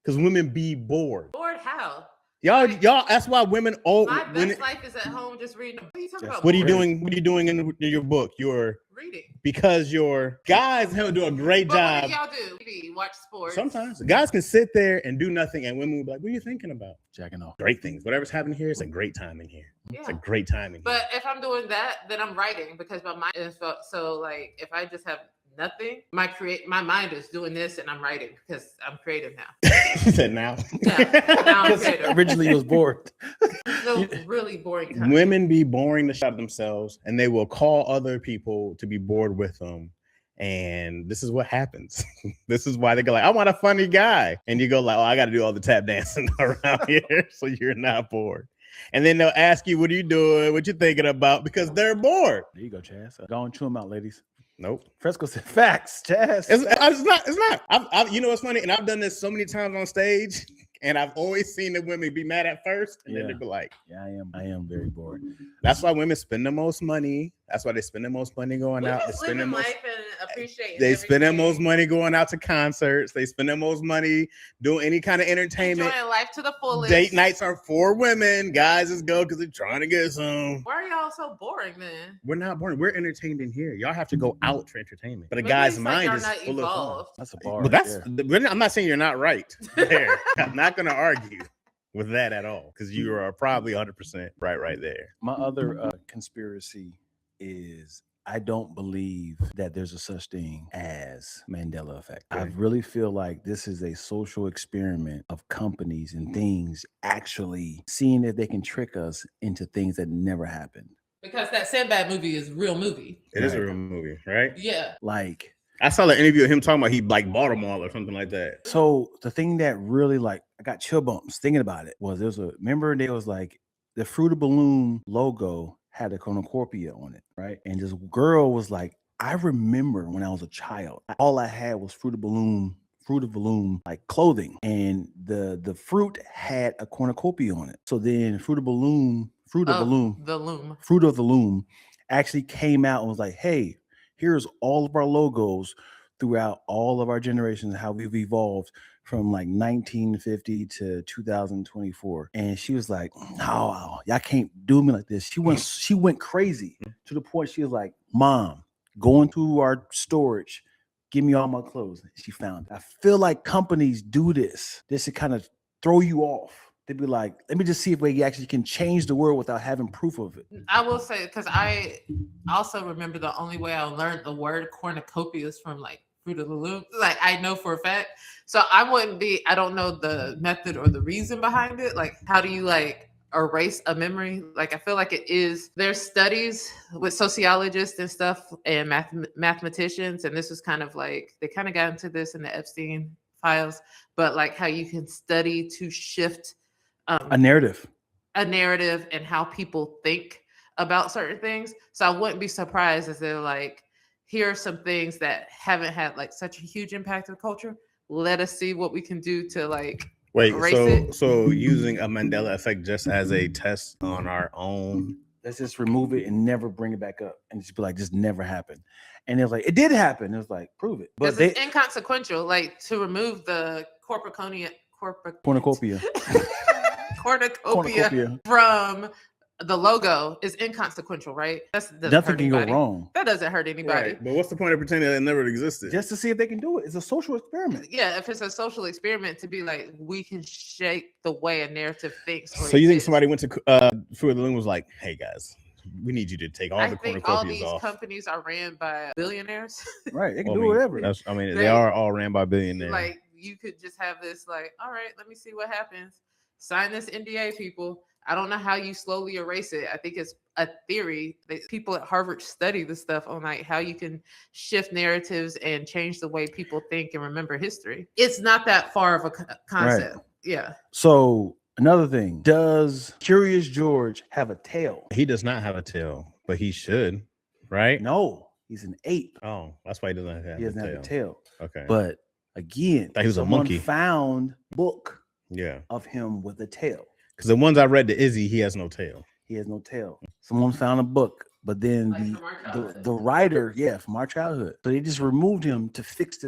Because women be bored. Bored how? Y'all, that's why women My best life is at home just reading. What are you talking about? What are you doing? What are you doing in your book? You're reading. Because your guys do a great job. What do y'all do? Maybe watch sports. Sometimes guys can sit there and do nothing, and women will be like, "What are you thinking about?" Jacking off. Great things. Whatever's happening here, it's a great time in here. Yeah. It's a great time in here. But if I'm doing that, then I'm writing because my mind is so like if I just have nothing, my mind is doing this and I'm writing because I'm creative now. You said now. Yeah, now I'm creative. Originally, he was bored. So really boring. Time. Women be boring the shit out of themselves, and they will call other people to be bored with them. And this is what happens. This is why they go like, "I want a funny guy," and you go like, "Oh, I got to do all the tap dancing around here, so you're not bored." And then they'll ask you, "What are you doing? What you thinking about?" Because they're bored. There you go, Chaz. Go and chew them out, ladies. Nope. Fresco said facts, Chaz. It's not. I've you know what's funny? And I've done this so many times on stage, and I've always seen the women be mad at first, and then they be like, "Yeah, I am very bored." That's why women spend the most money. That's why they spend the most money going out. They spend the most. They spend the most money going out to concerts. They spend the most money doing any kind of entertainment. Enjoying life to the fullest. Date nights are for women. Guys just go because they're trying to get some. Why are y'all so boring then? We're not boring. We're entertained in here. Y'all have to go out for entertainment. But a guy's mind is full of fun. That's a bar. But I'm not saying you're not right there. I'm not going to argue with that at all because you are probably 100% right there. My other conspiracy is I don't believe that there's a such thing as Mandela effect. I really feel like this is a social experiment of companies and things actually seeing if they can trick us into things that never happened. Because that Sinbad movie is a real movie. It is a real movie, right? Yeah. Like I saw an interview of him talking about he like bought them all or something like that. So the thing that really like I got chill bumps thinking about it was remember there was like the Fruit of Balloon logo had a cornucopia on it, right? And this girl was like, I remember when I was a child, all I had was Fruit of Balloon like clothing, and the fruit had a cornucopia on it. So then Fruit of the Loom actually came out and was like, hey, here's all of our logos throughout all of our generations, how we've evolved from like 1950 to 2024. And she was like, no, y'all can't do me like this. She went crazy to the point she was like, Mom, go into our storage, give me all my clothes. She found it. I feel like companies do this to kind of throw you off. They'd be like, let me just see if we actually can change the world without having proof of it. I will say, because I also remember the only way I learned the word cornucopia is from like Fruit of the Loom. Like I know for a fact. So I don't know the method or the reason behind it. Like, how do you like erase a memory? Like, I feel like there's studies with sociologists and stuff and mathematicians. And this was kind of like, they kind of got into this in the Epstein files, but like how you can study to shift a narrative and how people think about certain things. So I wouldn't be surprised if they're like, here are some things that haven't had like such a huge impact on culture. Let us see what we can do to like erase it. So using a Mandela effect just as a test on our own. Let's just remove it and never bring it back up and just be like, this never happened. And it was like, it did happen. It was like, prove it. But it's inconsequential, like to remove the cornucopia from the logo is inconsequential, right? Nothing can go wrong. That doesn't hurt anybody. Right. But what's the point of pretending that it never existed? Just to see if they can do it. It's a social experiment. Yeah, if it's a social experiment to be like, we can shape the way a narrative thinks. So you think somebody went to Fruit of the Loom was like, hey guys, we need you to take all the cornucopias off. I think all these companies are ran by billionaires. Right, they can do whatever. They are all ran by billionaires. Like you could just have this like, all right, let me see what happens. Sign this NDA, people. I don't know how you slowly erase it. I think it's a theory that people at Harvard study the stuff on like how you can shift narratives and change the way people think and remember history. It's not that far of a concept. Right. Yeah. So another thing, does Curious George have a tail? He does not have a tail, but he should, right? No, he's an ape. Oh, that's why he doesn't have a tail. Okay. But again, he was a monkey. Found a book of him with a tail. Because the ones I read to Izzy, he has no tail. He has no tail. Someone found a book, but then the writer, from our childhood. So they just removed him to fix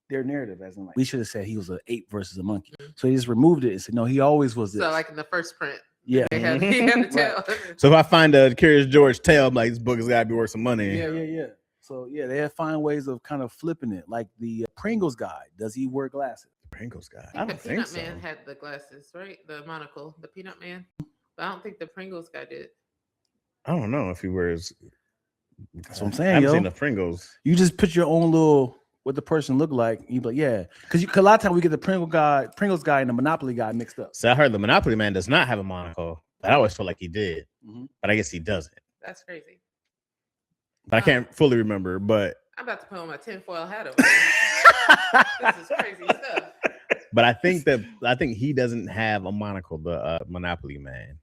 their narrative, as in like we should have said he was an ape versus a monkey. So they just removed it and said, no, he always was this. So like in the first print. Yeah. He had a tail. So if I find a Curious George tail, I'm like, this book has got to be worth some money. Yeah. So they have find ways of kind of flipping it. Like the Pringles guy, does he wear glasses? Pringles guy. I don't think so. The Peanut Man had the glasses, right? The monocle, the Peanut Man. But I don't think the Pringles guy did. I don't know if he wears. That's what I'm saying. I haven't seen the Pringles. You just put your own little what the person look like. You be like, because a lot of times we get the Pringles guy and the Monopoly guy mixed up. So I heard the Monopoly man does not have a monocle, but I always felt like he did. But I guess he doesn't. That's crazy. But I can't fully remember. But I'm about to put on my tinfoil hat over here. This is crazy stuff. But I think he doesn't have a monocle, the Monopoly man.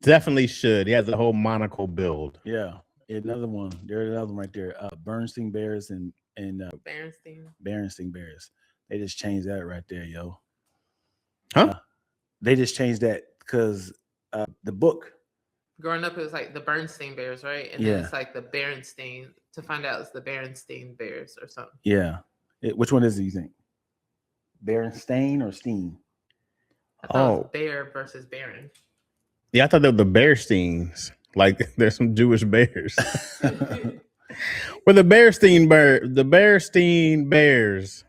Definitely should. He has a whole monocle build. Yeah. Another one. There's another one right there. Bernstein Bears and Berenstain Bears. They just changed that right there, yo. Huh? They just changed that because the book. Growing up, it was like the Bernstein Bears, right? And then it's like the Berenstain. To find out, it's the Berenstain Bears or something. Yeah. Which one is it, you think? Berenstain or Steen? I thought it was Bear versus Baron. Yeah, I thought they were the Bearsteins. Like there's some Jewish bears. Well, the Bearstein Bears.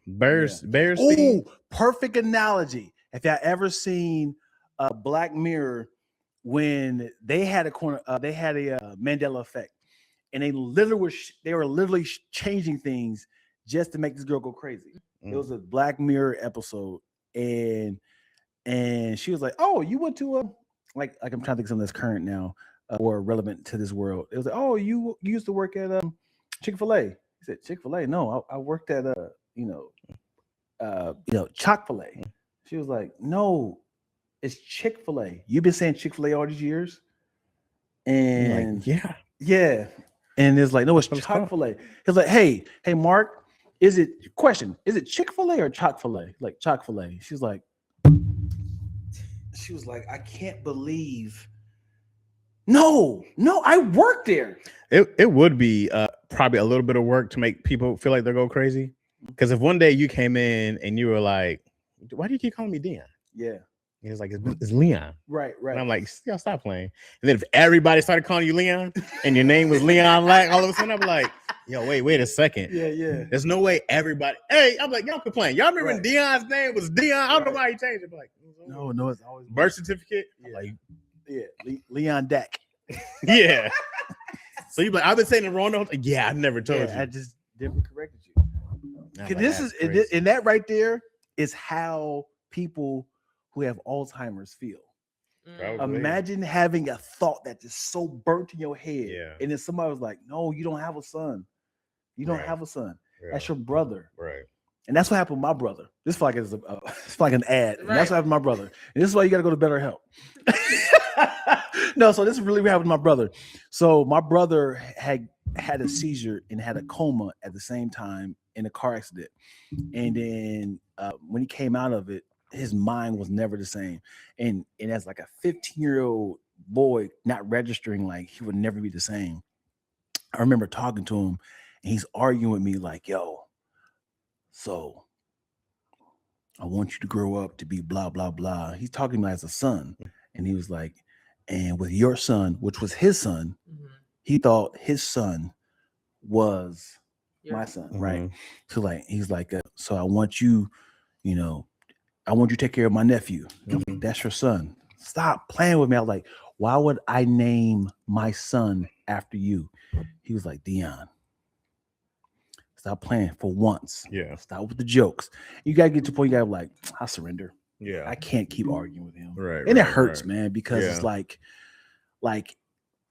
Bearstein. Oh, perfect analogy. If y'all ever seen Black Mirror, when they had a Mandela effect, and they were literally changing things just to make this girl go crazy. It was a Black Mirror episode, and she was like, "Oh, you went to like I'm trying to think of something that's current now or relevant to this world." It was like, "Oh, you used to work at Chick-fil-A." He said, "Chick-fil-A? No, I worked at Chock-fil-A." She was like, "No, it's Chick-fil-A. You've been saying Chick-fil-A all these years?" And like, yeah. And it's like, "No, it's Chock-fil-A." He's like, "Hey, Mark. Is it Chick-fil-A or Chock-fil-A? Like Chock-fil-A." She was like, "I can't believe. No, I worked there." It would be probably a little bit of work to make people feel like they're going crazy. Because if one day you came in and you were like, "Why do you keep calling me Dion?" Yeah. He was like, it's Leon. Right. And I'm like, "Y'all stop playing." And then if everybody started calling you Leon and your name was Leon Lack, all of a sudden I'm like, "Yo, wait a second." Yeah. There's no way everybody. Hey, I'm like, y'all quit playing. Y'all remember when Dion's name was Dion? I don't know why he changed it. But like, no, it's always birth certificate. Yeah. Leon Dak. Yeah. So you're like, "I've been saying it wrong." Yeah, I never told you. I just never corrected you. And that right there is how people who have Alzheimer's feel. Probably. Imagine having a thought that is so burnt in your head, and then somebody was like, "No, you don't have a son. You don't have a son. That's your brother." Right. And that's what happened with my brother. This is like it's like an ad. And that's what happened with my brother. And this is why you got to go to BetterHelp. No, so this is really what happened with my brother. So my brother had a seizure and had a coma at the same time in a car accident. And then when he came out of it, his mind was never the same. And as like a 15-year-old boy not registering, like he would never be the same. I remember talking to him and he's arguing with me like, "Yo, so I want you to grow up to be blah, blah, blah." He's talking to me as a son. And he was like, "And with your son," which was his son, he thought his son was my son, right? So like, he's like, "So I want you, I want you to take care of my nephew. That's your son. Stop playing with me." I was like, "Why would I name my son after you?" He was like, "Dion, stop playing for once. Yeah. Stop with the jokes. You got to get to the point you got to like, I surrender." Yeah. I can't keep arguing with him. Right. And it hurts, man, because it's like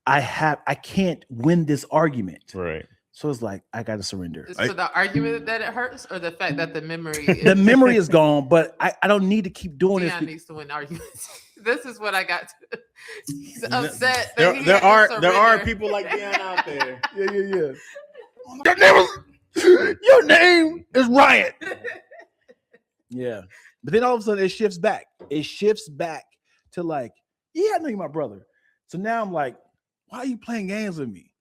I can't win this argument. Right. So it's like I gotta surrender. So the argument that it hurts, or the fact that the memory the memory is gone, but I don't need to keep doing Dion this. needs to win arguments. This is what I got to. He's upset. There are people like Dion out there. Yeah. Your name is Ryan. Yeah. But then all of a sudden it shifts back. It shifts back to like, yeah, I know you're my brother. So now I'm like, why are you playing games with me?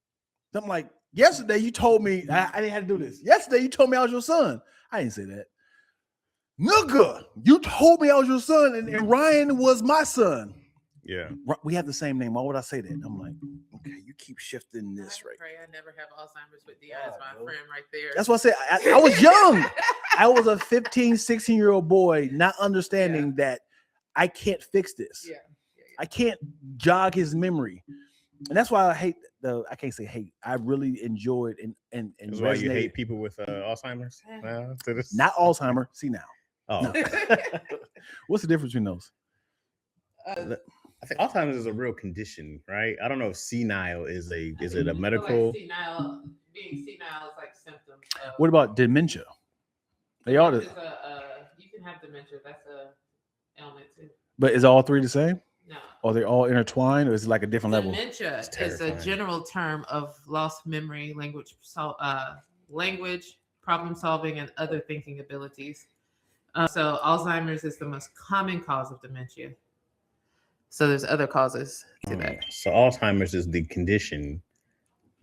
I'm like, yesterday you told me I didn't have to do this. Yesterday you told me I was your son. I didn't say that. Nigga, you told me I was your son and Ryan was my son. Yeah. We have the same name. Why would I say that? I'm like, okay, you keep shifting this right. Pray I never have Alzheimer's with Dion as my friend right there. That's what I said. I was young. I was a 15, 16-year-old boy, not understanding that I can't fix this. Yeah. I can't jog his memory. And that's why I hate I can't say hate. I really enjoyed and That's why you hate people with Alzheimer's? Not Alzheimer. See now. Oh. No. What's the difference between those? I think Alzheimer's is a real condition, right? I don't know if senile is it a medical? Being senile is like symptoms. What about dementia? They all you can have dementia. That's a ailment too. But is all three the same? No. Are they all intertwined, or is it like a different level? Dementia is a general term of lost memory, language, problem solving, and other thinking abilities. So Alzheimer's is the most common cause of dementia. So there's other causes to that. So Alzheimer's is the condition.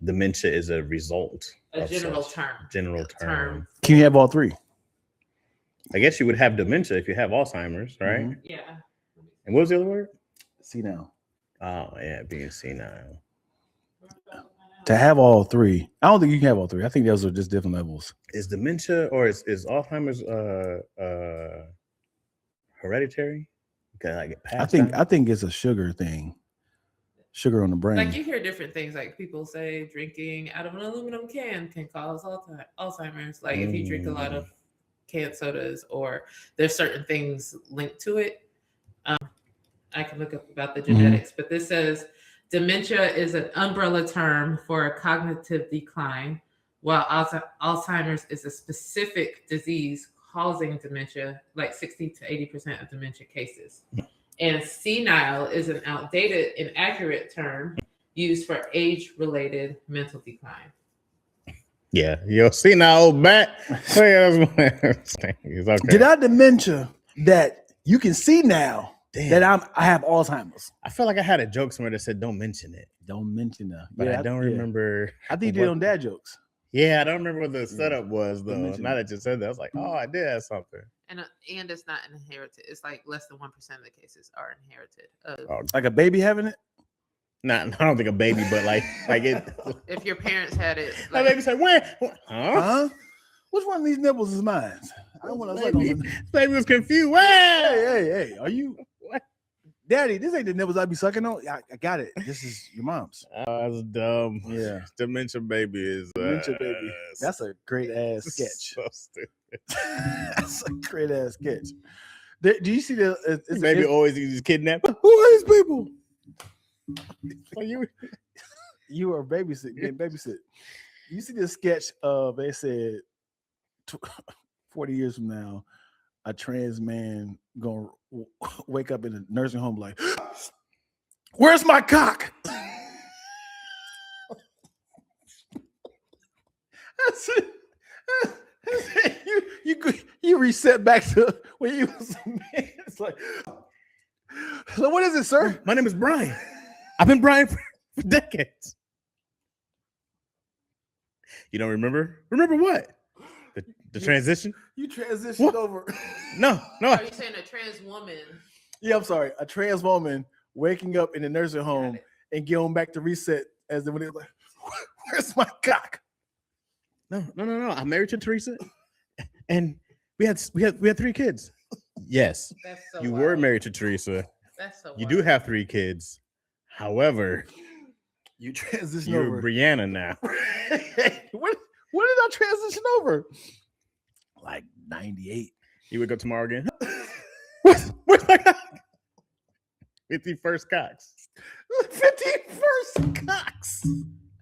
Dementia is a result. A general term. General term. Can you have all three? I guess you would have dementia if you have Alzheimer's, right? Mm-hmm. Yeah. And what was the other word? Senile. Oh, yeah, being senile. To have all three, I don't think you can have all three. I think those are just different levels. Is dementia or is Alzheimer's hereditary? Can I get past I think it's a sugar thing. Sugar on the brain. Like you hear different things, like people say drinking out of an aluminum can cause Alzheimer's. Like if you drink a lot of canned sodas, or there's certain things linked to it. I can look up about the genetics, but this says dementia is an umbrella term for a cognitive decline, while Alzheimer's is a specific disease causing dementia, like 60 to 80% of dementia cases. And senile is an outdated, inaccurate term used for age-related mental decline. Yeah, you'll see now, old bat. Okay. Did I dementia that you can see now that I have Alzheimer's? I feel like I had a joke somewhere that said, "Don't mention it." Don't mention that. But I don't remember. I think you did on dad jokes. Yeah, I don't remember what the setup was though. Now that you said that, I was like, "Oh, I did have something." And it's not inherited. It's like less than 1% of the cases are inherited. Like a baby having it? Nah, I don't think a baby, but like it. If your parents had it, my baby said, "Where? Huh? Which one of these nipples is mine?" I don't want to baby, baby was confused. Where? Hey, are you? What? Daddy, this ain't the nipples I be sucking on. I got it. This is your mom's. That's dumb. Yeah. Dementia baby is Dementia baby. That's a great ass sketch. So stupid. That's a great ass sketch. Do you see the baby always uses kidnap? Who are these people? Like you are getting babysit. You see the sketch of they said 40 years from now, a trans man gonna wake up in a nursing home like, where's my cock? That's it. You reset back to when you was a man. It's like, so what is it, sir? My name is Brian. I've been Brian for decades. You don't remember? Remember what? The transition? You transitioned over. No. Are you saying a trans woman? Yeah, I'm sorry. A trans woman waking up in a nursing home and going back to reset as when they're like, where's my cock? No. I'm married to Teresa, and we had 3 kids. Yes, That's so you wild. were married to Teresa. That's so. You wild. do have 3 kids. However, you transition you're over. Brianna now. When did I transition over? Like 98. You wake up tomorrow again. Where's my cock? 51st Cox. 51st Cox.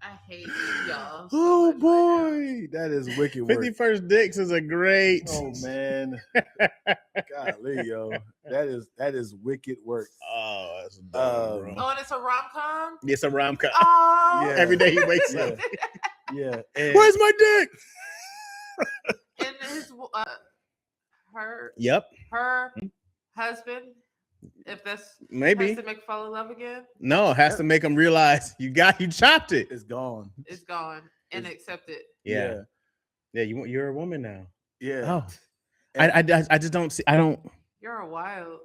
I hate y'all. Oh much right boy, that is wicked work. 51st Dicks is a great. Oh man, golly, yo, that is wicked work. Oh, that's dumb, bro. now. Oh, and it's a rom-com? It's a rom-com. Oh. Yeah. Every day he wakes up. Yeah. Where's my dick? And his her Yep. her husband, if that's Maybe. has to make fall in love again, No, it has to make him realize you chopped it. It's gone. it's gone and accept it. Yeah. You're a woman now. Yeah. Oh. I just don't see. You're a wild.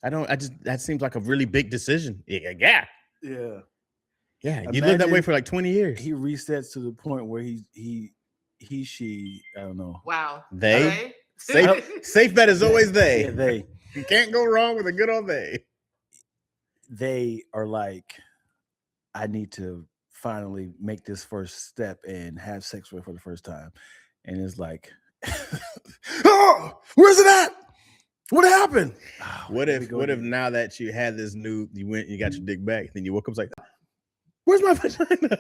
That seems like a really big decision. Yeah. Yeah. Yeah. You lived that way for like 20 years. He resets to the point where she, I don't know. Wow. They? Safe bet is always they. Yeah, they. You can't go wrong with a good old they. They are like, I need to finally make this first step and have sex with her for the first time. And it's like, oh, where's it at? What happened? Oh, What if now that you had this new, you got your dick back, then you woke up like, where's my vagina?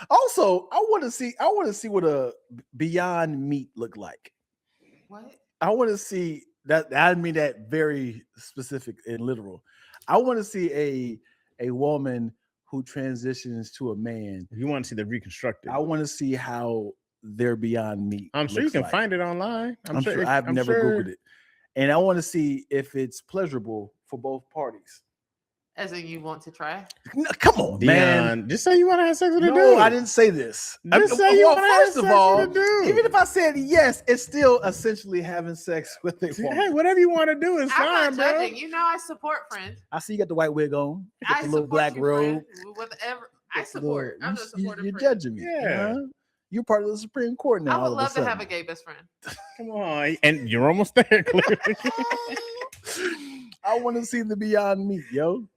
Also, I want to see what a Beyond Meat look like. What? I want to see that. I mean that very specific and literal. I want to see a woman who transitions to a man. If you want to see the reconstructed, I want to see how their Beyond Meat. I'm sure you can find it online. I'm sure I've never Googled it, and I want to see if it's pleasurable for both parties. As in, you want to try? No, come on, man. Just say you want to have sex with a dude. No, I didn't say this. Just say you want to have sex with a dude. Even if I said yes, it's still essentially having sex with a woman. Hey, whatever you want to do is fine, I'm not bro. judging. You know, I support friends. I see you got the white wig on. You got I the little support black you, robe. friend. Whatever. I support. I'm just supporting. You're judging me. Yeah. Huh? You're part of the Supreme Court now. I would all of love a to have sudden. a gay best friend. Come on, and you're almost there, clearly. I want to see the Beyond Meat, yo.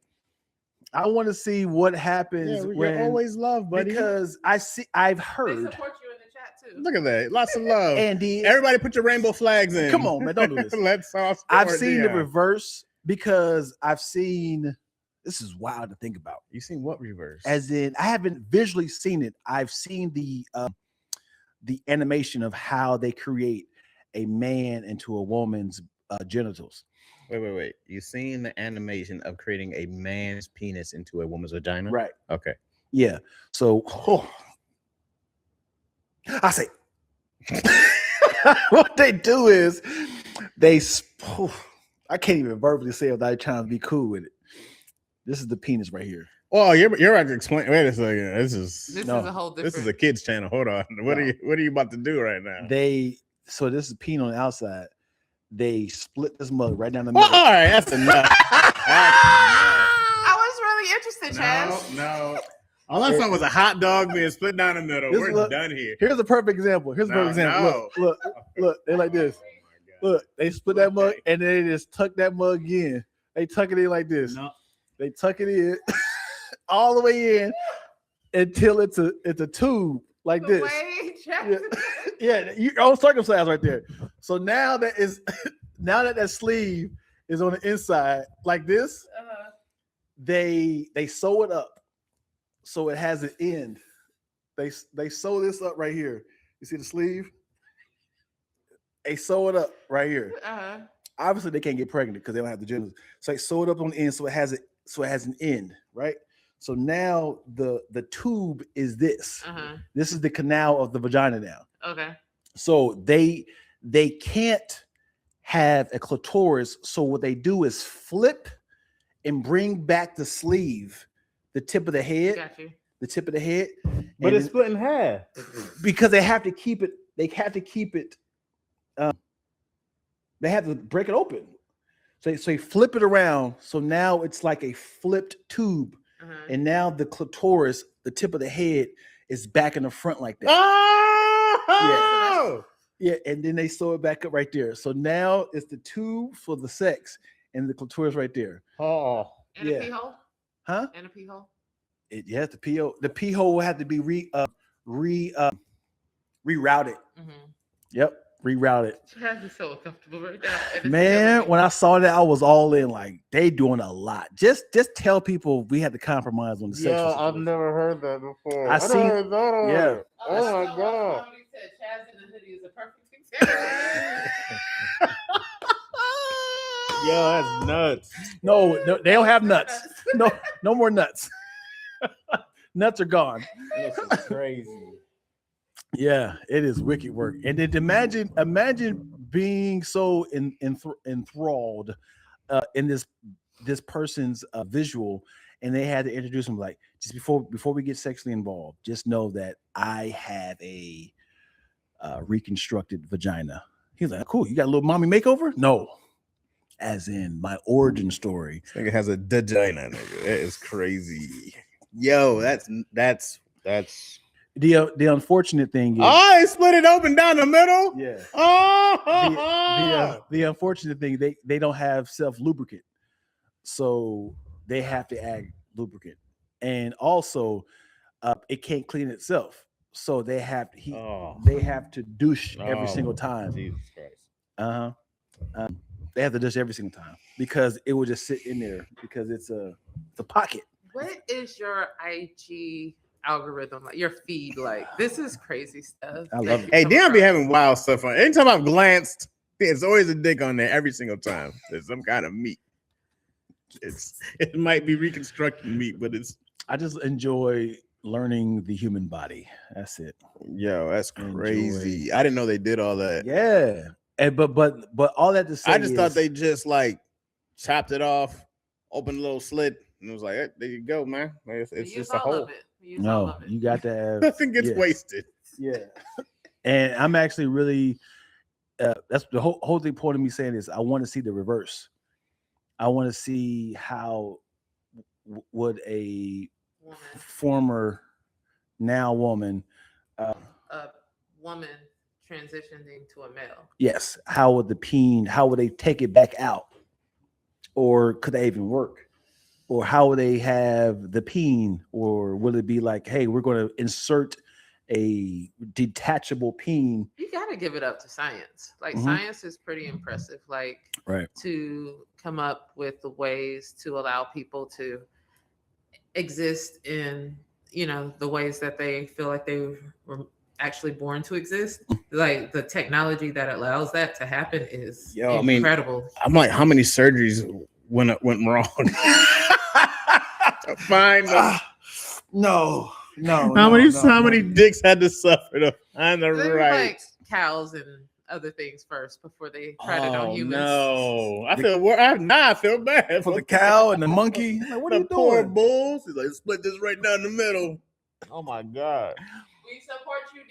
I want to see what happens when always love, buddy. Because I've They heard. support you in the chat too. Look at that, lots of love. Andy, Everybody, put your rainbow flags in. come on, man, don't do this. Let's all support I've seen the Dion. reverse because I've seen. This is wild to think about. You seen what reverse? As in, I haven't visually seen it. I've seen the animation of how they create a man into a woman's genitals. Wait. You seen the animation of creating a man's penis into a woman's vagina? Right. Okay. Yeah. So, I say, what they do is I can't even verbally say it without trying to be cool with it. This is the penis right here. Oh, you're about to explain. Wait a second. This is a whole different. This is a kids channel. Hold on. What are you about to do right now? So this is penis on the outside. They split this mug right down the middle. All right, that's enough. I was really interested, Chaz. No. All I saw was a hot dog being split down the middle. We're done here. Here's a perfect example. Look. They're like this. Look, they split that mug and then they just tuck that mug in. They tuck it in like this. No. They tuck it in all the way in until it's a tube like this. Yeah, you're all circumcised right there. So now that sleeve is on the inside like this, they sew it up so it has an end. They sew this up right here. You see the sleeve? They sew it up right here. Obviously, they can't get pregnant because they don't have the genitals. So they sew it up on the end so it has an end, right? So now the tube is this. This is the canal of the vagina now. Okay. So they can't have a clitoris. So what they do is flip and bring back the sleeve, the tip of the head. Got you. The tip of the head. But it's split in half. Because they have to keep it. They have to keep it. They have to break it open. So you flip it around. So now it's like a flipped tube. And now the clitoris, the tip of the head, is back in the front like that. Oh! Yeah, and then they sew it back up right there. So now it's the tube for the sex and the clitoris right there. Oh. And a pee hole? Huh? And a pee hole? The pee hole. The pee hole will have to be rerouted. Yep. Rerouted. Chaz is so uncomfortable right now. And it's Man, killing when me. I saw that, I was all in. Like they doing a lot. Just tell people we had to compromise on the sexual situation. never heard that before. I seen- never heard that on yeah. it. Oh my god. Somebody said Chaz in the hoodie is a perfect example. Yo, that's nuts. No, they don't have nuts. No more nuts. Nuts are gone. This is crazy. Yeah, it is wicked work. And then imagine being so enthralled in this person's visual, and they had to introduce him like, just before we get sexually involved, just know that I have a reconstructed vagina. He's like, cool. You got a little mommy makeover? No, as in my origin story. This nigga has a vagina, nigga. That is crazy. Yo, that's The unfortunate thing is, oh, they split it open down the middle. yeah. Oh, The unfortunate thing, they don't have self lubricant, so they have to add lubricant, and also it can't clean itself, so they have to douche every single time. Jesus Christ. They have to douche every single time because it will just sit in there because it's a pocket. What is your IG algorithm like? Your feed like? This is crazy stuff. I love it. Hey, damn, be having wild stuff on. Anytime I've glanced, there's always a dick on there every single time. There's some kind of meat. It might be reconstructed meat, but it's. I just enjoy learning the human body. That's it. Yo, that's crazy. I didn't know they did all that. Yeah, and but all that to say, I just thought they just like chopped it off, opened a little slit, and it was like, hey, there you go, man. It's just a hole. No, you got to have. Nothing gets wasted. Yeah, and I'm actually really. That's the whole thing. Point of me saying this. I want to see the reverse. I want to see how would a former now woman, a woman transitioning to a male. Yes. How would they take it back out? Or could they even work? Or how would they have the peen? Or will it be like, hey, we're going to insert a detachable peen? You got to give it up to science. Like science is pretty impressive. Like to come up with the ways to allow people to exist in, the ways that they feel like they were actually born to exist. Like the technology that allows that to happen is incredible. I'm like, how many surgeries went wrong? Fine. No. How many dicks had to suffer to find the right? Like cows and other things first before they tried it on humans. No, I feel bad for the cow and the monkey. Like, what are you poor doing? bulls. He's like, split this right down the middle. Oh my god. We support you,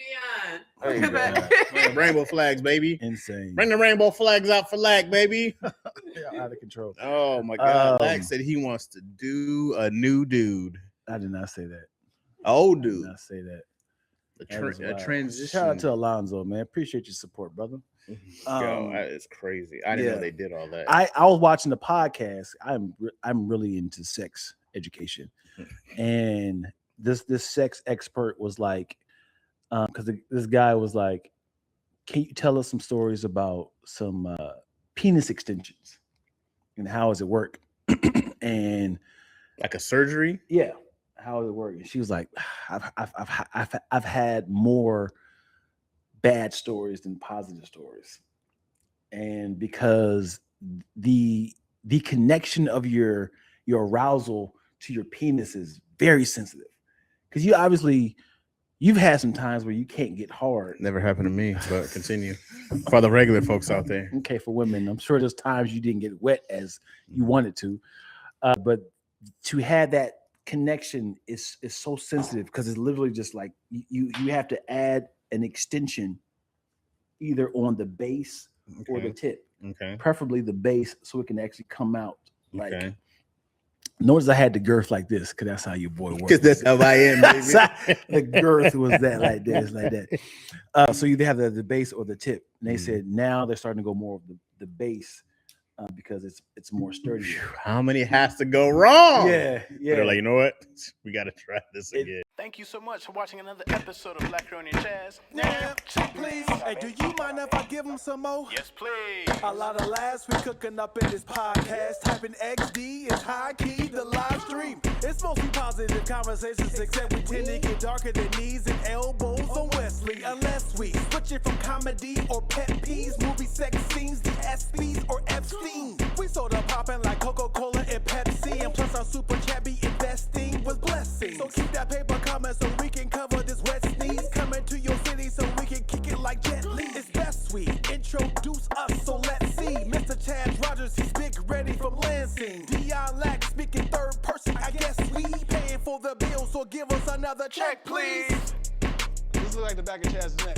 Dion. Rainbow flags, baby. Insane. Bring the rainbow flags out for Lack, baby. Out of control. Oh my god. Lack said he wants to do a new dude. I did not say that. Old dude. I did not say that. A transition. Shout out to Alonzo, man. Appreciate your support, brother. It's crazy. I didn't know they did all that. I was watching the podcast. I'm really into sex education, and this sex expert was like, because this guy was like, can you tell us some stories about some penis extensions and how does it work? And like a surgery? Yeah. How does it work? And she was like, I've had more bad stories than positive stories. And because the connection of your arousal to your penis is very sensitive. Because you've had some times where you can't get hard. Never happened to me, but continue. For the regular folks out there. Okay, for women, I'm sure there's times you didn't get wet as you wanted to. But to have that connection is so sensitive because it's literally just like you have to add an extension either on the base or the tip. Okay. Preferably the base so it can actually come out. Like notice I had the girth like this because that's how your boy works. Because that's how I am, baby. The girth was that like that. So you either have the base or the tip. And they said now they're starting to go more of the base because it's more sturdy. How many has to go wrong? Yeah. They're like, you know what? We got to try this again. Thank you so much for watching another episode of Black Girl and Jazz. Yeah, check please. Hey, do you mind if I give them some more? Yes, please. A lot of laughs we cooking up in this podcast. Typing XD is high key, the live stream. It's mostly positive conversations, except we tend to get darker than knees and elbows on Wesley. Unless we switch it from comedy or pet peeves, movie sex scenes, the ESPYs or Epstein. We soda popping like Coca-Cola and Pepsi, and plus our super chat be investing with blessings. So keep that paper coming so we can cover this wet sneeze. Coming to your city so we can kick it like Jet Li. It's best we introduce us, so let's see. Mr. Chad Rogers, he's big ready from Lansing. Dion Lack speaking third person, I guess we paying for the bill, so give us another check, please. This looks like the back of Chaz's neck.